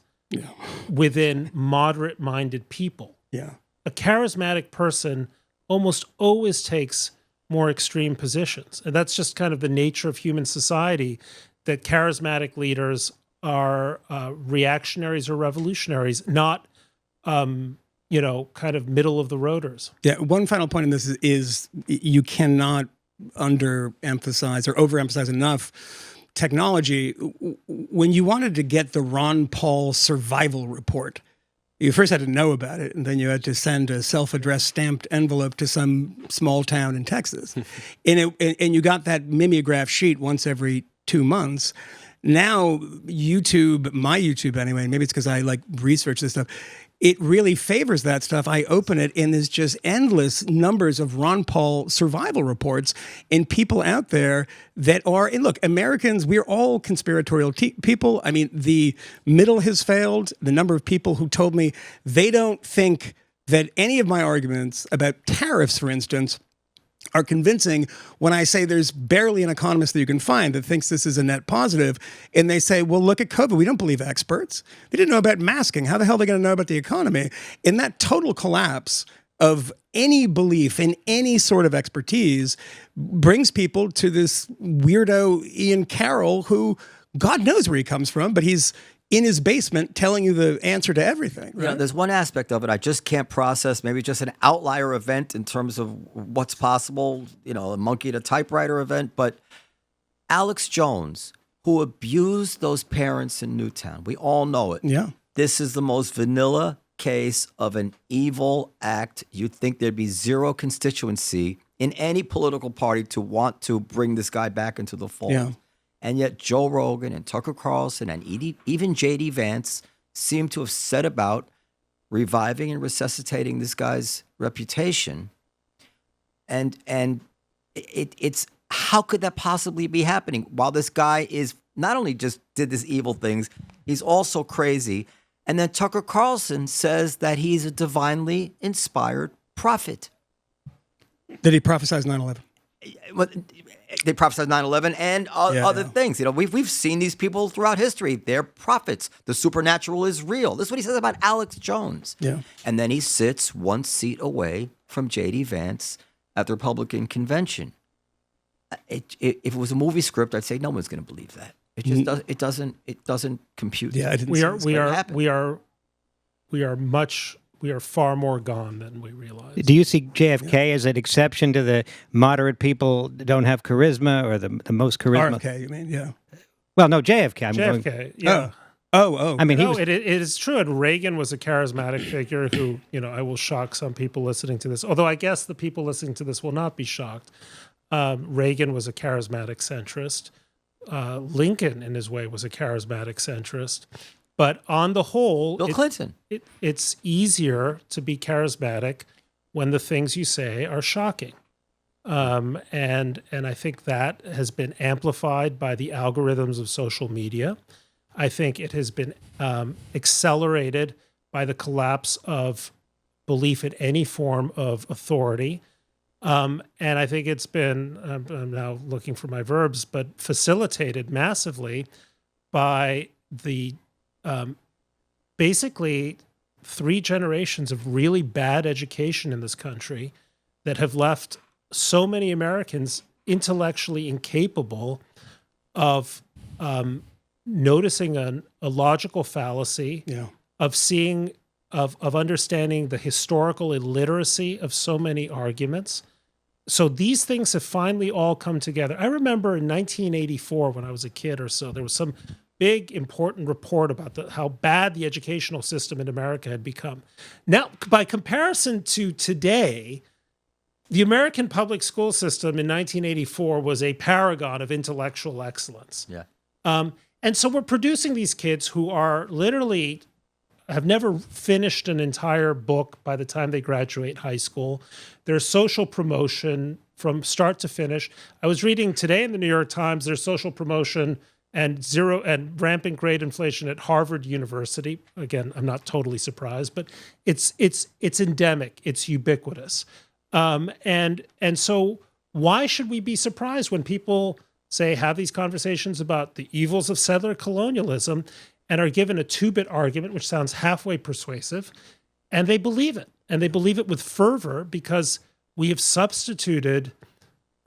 within moderate-minded people. Yeah. A charismatic person almost always takes more extreme positions. And that's just kind of the nature of human society, that charismatic leaders are reactionaries or revolutionaries, not, kind of middle of the roaders. Yeah. One final point in this is you cannot underemphasize or overemphasize enough technology. When you wanted to get the Ron Paul survival report, you first had to know about it, and then you had to send a self-addressed stamped envelope to some small town in Texas. and you got that mimeograph sheet once every 2 months. Now, YouTube, my YouTube anyway, maybe it's because I like research this stuff, it really favors that stuff. I open it, and there's just endless numbers of Ron Paul survival reports and people out there that are, and look, Americans, we're all conspiratorial people. I mean, the middle has failed. The number of people who told me they don't think that any of my arguments about tariffs, for instance, are convincing when I say there's barely an economist that you can find that thinks this is a net positive. And they say, well, look at COVID. We don't believe experts. They didn't know about masking. How the hell are they going to know about the economy? And that total collapse of any belief in any sort of expertise brings people to this weirdo Ian Carroll, who God knows where he comes from, but he's in his basement telling you the answer to everything. Right? There's one aspect of it I just can't process, maybe just an outlier event in terms of what's possible, a monkey at a typewriter event. But Alex Jones, who abused those parents in Newtown, we all know it. Yeah. This is the most vanilla case of an evil act. You'd think there'd be zero constituency in any political party to want to bring this guy back into the fold. Yeah. And yet Joe Rogan and Tucker Carlson and even J.D. Vance seem to have set about reviving and resuscitating this guy's reputation. And it's how could that possibly be happening while this guy is not only just did this evil things, he's also crazy. And then Tucker Carlson says that he's a divinely inspired prophet. Did he prophesize 9/11? Well, they prophesied 9/11 and other things. We've seen these people throughout history. They're prophets. The supernatural is real. This is what he says about Alex Jones. Yeah. And then he sits one seat away from J.D. Vance at the Republican convention. If it was a movie script, I'd say no one's going to believe that. It just doesn't compute. Yeah, I didn't. We are far more gone than we realize. Do you see JFK as an exception to the moderate people that don't have charisma, or the most charisma? RFK, you mean? Yeah. Well, no, JFK. JFK, yeah. Oh. I mean, it is true. And Reagan was a charismatic figure who, I will shock some people listening to this. Although I guess the people listening to this will not be shocked. Reagan was a charismatic centrist. Lincoln, in his way, was a charismatic centrist. But on the whole, Bill Clinton. It's easier to be charismatic when the things you say are shocking. And I think that has been amplified by the algorithms of social media. I think it has been accelerated by the collapse of belief in any form of authority. And I think it's been, I'm now looking for my verbs, but facilitated massively by the basically 3 generations of really bad education in this country that have left so many Americans intellectually incapable of noticing a logical fallacy, of seeing, of understanding the historical illiteracy of so many arguments. So these things have finally all come together. I remember in 1984, when I was a kid or so, there was some big, important report about how bad the educational system in America had become. Now, by comparison to today, the American public school system in 1984 was a paragon of intellectual excellence. Yeah. And so we're producing these kids who are literally have never finished an entire book by the time they graduate high school. Their social promotion from start to finish. I was reading today in the New York Times there's social promotion and rampant grade inflation at Harvard University. Again, I'm not totally surprised, but it's endemic. It's ubiquitous. And so why should we be surprised when people say have these conversations about the evils of settler colonialism and are given a two-bit argument, which sounds halfway persuasive, and they believe it. And they believe it with fervor because we have substituted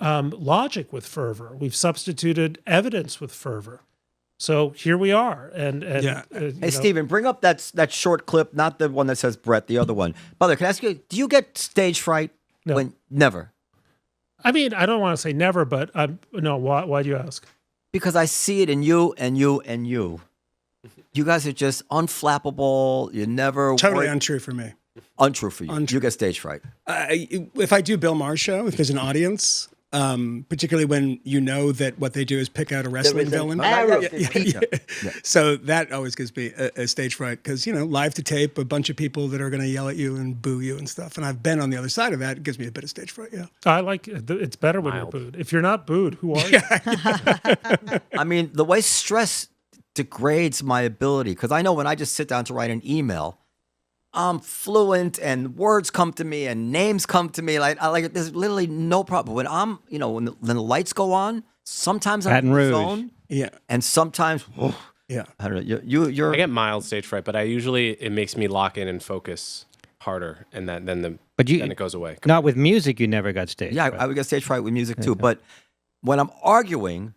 logic with fervor. We've substituted evidence with fervor. So here we are. And Yeah. Hey, Stephen, bring up that short clip, not the one that says Bret, the other one. By the way, can I ask you, do you get stage fright? No. Never. I mean, I don't want to say never, but no. Why do you ask? Because I see it in you and you and you. You guys are just unflappable. You never Totally worry. untrue for me. Untrue for you. Untrue. You get stage fright. If I do Bill Maher's show, if there's an audience, particularly when you know that what they do is pick out a wrestling villain. So that always gives me a stage fright because, live to tape, a bunch of people that are going to yell at you and boo you and stuff. And I've been on the other side of that. It gives me a bit of stage fright, yeah. I like it's better when Mild. you're booed. If you're not booed, who are you? I mean, the way stress degrades my ability, because I know when I just sit down to write an email, I'm fluent and words come to me and names come to me. Like there's literally no problem. When I'm, when the lights go on, sometimes I'm Baton in the Rouge. zone, Yeah. and sometimes, Yeah. I don't know. You're I get mild stage fright, but it makes me lock in and focus harder, and then it goes away. Not with music, you never got stage. yeah. fright. I would get stage fright with music too, but when I'm arguing,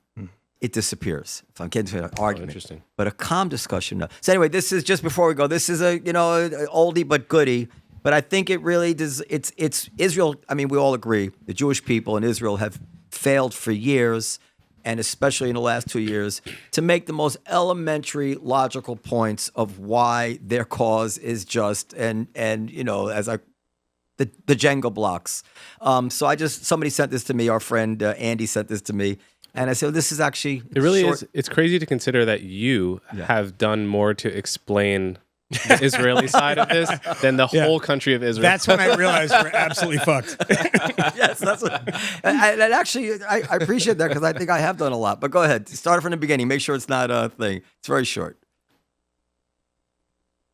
it disappears. If I'm getting to an argument, interesting. But a calm discussion, no. So anyway, this is just before we go. This is a oldie but goodie. But I think it really does. It's Israel. I mean, we all agree the Jewish people in Israel have failed for years, and especially in the last 2 years, to make the most elementary logical points of why their cause is just and as the Jenga blocks. So somebody sent this to me. Our friend Andy sent this to me. And I said, this is actually... It really is. It's crazy to consider that you have done more to explain the Israeli side of this than the whole country of Israel. That's when I realized we're absolutely fucked. Yes, that's what... And actually, I appreciate that because I think I have done a lot. But go ahead. Start it from the beginning. Make sure it's not a thing. It's very short.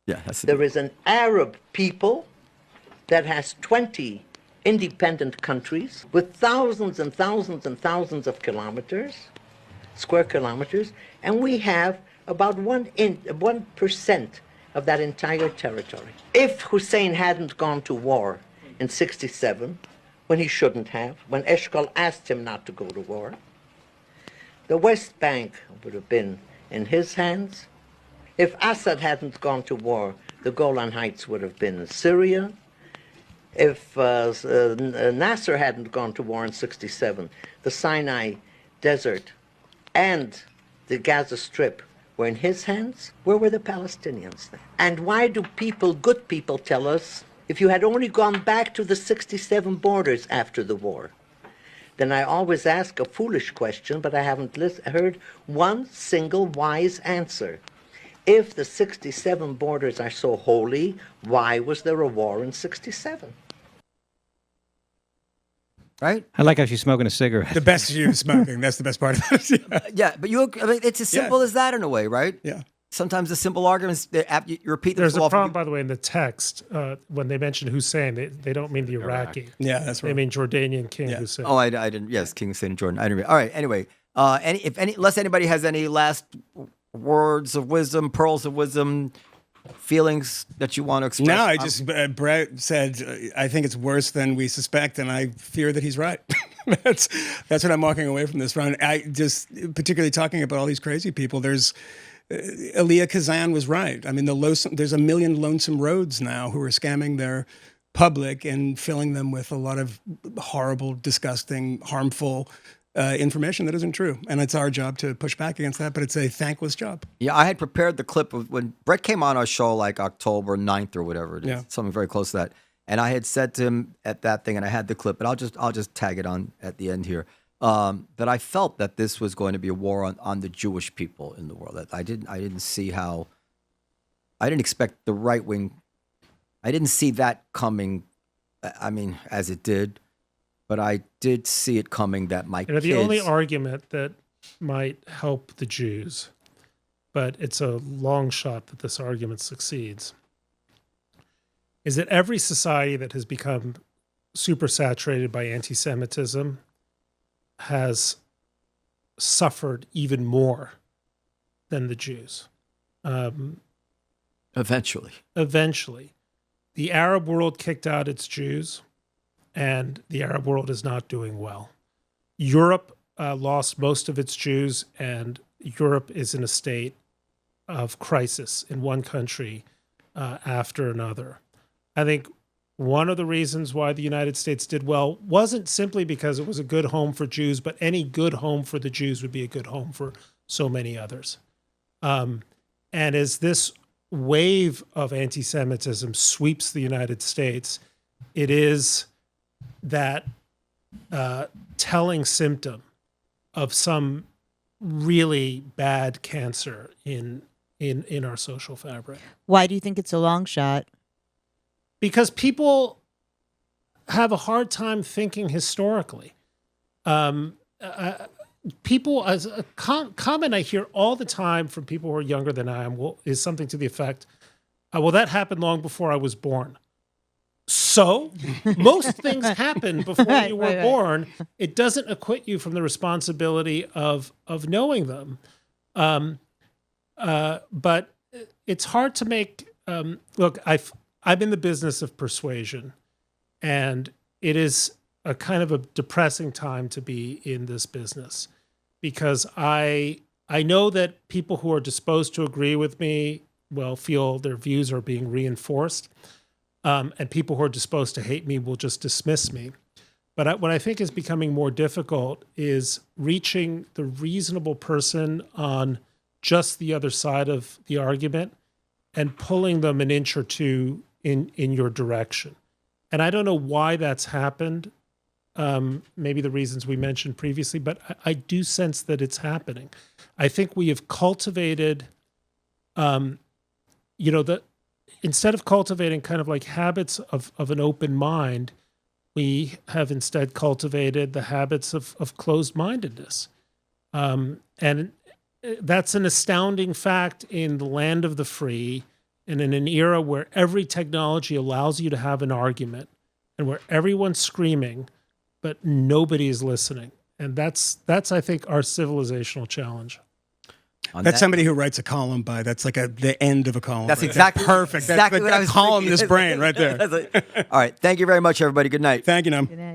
Yeah, that's it. There is an Arab people that has 20 independent countries with thousands and thousands and thousands of square kilometers, and we have about 1% of that entire territory. If Hussein hadn't gone to war in 1967, when he shouldn't have, when Eshkol asked him not to go to war, the West Bank would have been in his hands. If Assad hadn't gone to war, the Golan Heights would have been in Syria. If Nasser hadn't gone to war in 1967, the Sinai Desert and the Gaza Strip were in his hands. Where were the Palestinians then? And why do good people tell us, if you had only gone back to the 1967 borders after the war? Then I always ask a foolish question, but I haven't heard one single wise answer. If the 1967 borders are so holy, why was there a war in 1967? Right? I like how she's smoking a cigarette. The best is you smoking. That's the best part about it. Yeah, but it's as simple as that in a way, right? Yeah. Sometimes the simple arguments, you repeat them There's so a often. problem, by the way, in the text when they mention Hussein. They don't mean the Iraqi. Yeah, that's right. They mean Jordanian King Hussein. Oh, I didn't. Yes, King Hussein and Jordan. I didn't. All right. Anyway, unless anybody has any last words of wisdom, pearls of wisdom, feelings that you want to express. No, I just Bret said I think it's worse than we suspect, and I fear that he's right. that's what I'm walking away from this run. I just particularly talking about all these crazy people. There's Elia Kazan was right. I mean, there's a million lonesome roads now who are scamming their public and filling them with a lot of horrible, disgusting, harmful information that isn't true. And it's our job to push back against that, but it's a thankless job. Yeah, I had prepared the clip of when Bret came on our show like October 9th or whatever it is, Yeah. something very close to that. And I had said to him at that thing, and I had the clip, but I'll just tag it on at the end here, that I felt that this was going to be a war on the Jewish people in the world. That I didn't see how, I didn't expect the right wing, I didn't see that coming, I mean, as it did. but I did see it coming that my You know, kids. the only argument that might help the Jews, but it's a long shot that this argument succeeds, is that every society that has become super saturated by anti-Semitism has suffered even more than the Jews. Eventually. The Arab world kicked out its Jews, and the Arab world is not doing well. Europe lost most of its Jews, and Europe is in a state of crisis in one country after another. I think one of the reasons why the United States did well wasn't simply because it was a good home for Jews, but any good home for the Jews would be a good home for so many others. And as this wave of anti-Semitism sweeps the United States, it is that telling symptom of some really bad cancer in our social fabric. Why do you think it's a long shot? Because people have a hard time thinking historically. People, as a comment I hear all the time from people who are younger than I am, is something to the effect, well, that happened long before I was born. So most things happen before you were born. It doesn't acquit you from the responsibility of knowing them. But it's hard to make, look, I'm in the business of persuasion, and it is a kind of a depressing time to be in this business, because I know that people who are disposed to agree with me feel their views are being reinforced, and people who are disposed to hate me will just dismiss me. But what I think is becoming more difficult is reaching the reasonable person on just the other side of the argument and pulling them an inch or two in your direction. And I don't know why that's happened. Maybe the reasons we mentioned previously, but I do sense that it's happening. I think we have cultivated, instead of cultivating kind of like habits of an open mind, we have instead cultivated the habits of closed-mindedness. And that's an astounding fact in the land of the free, and in an era where every technology allows you to have an argument, and where everyone's screaming, but nobody is listening. And that's I think, our civilizational challenge. That's somebody who writes a column by. That's like the end of a column. That's exactly perfect. Exactly That's what like I was that columnist thinking. brain right there. All right. Thank you very much, everybody. Good night. Thank you, Nam. Good night.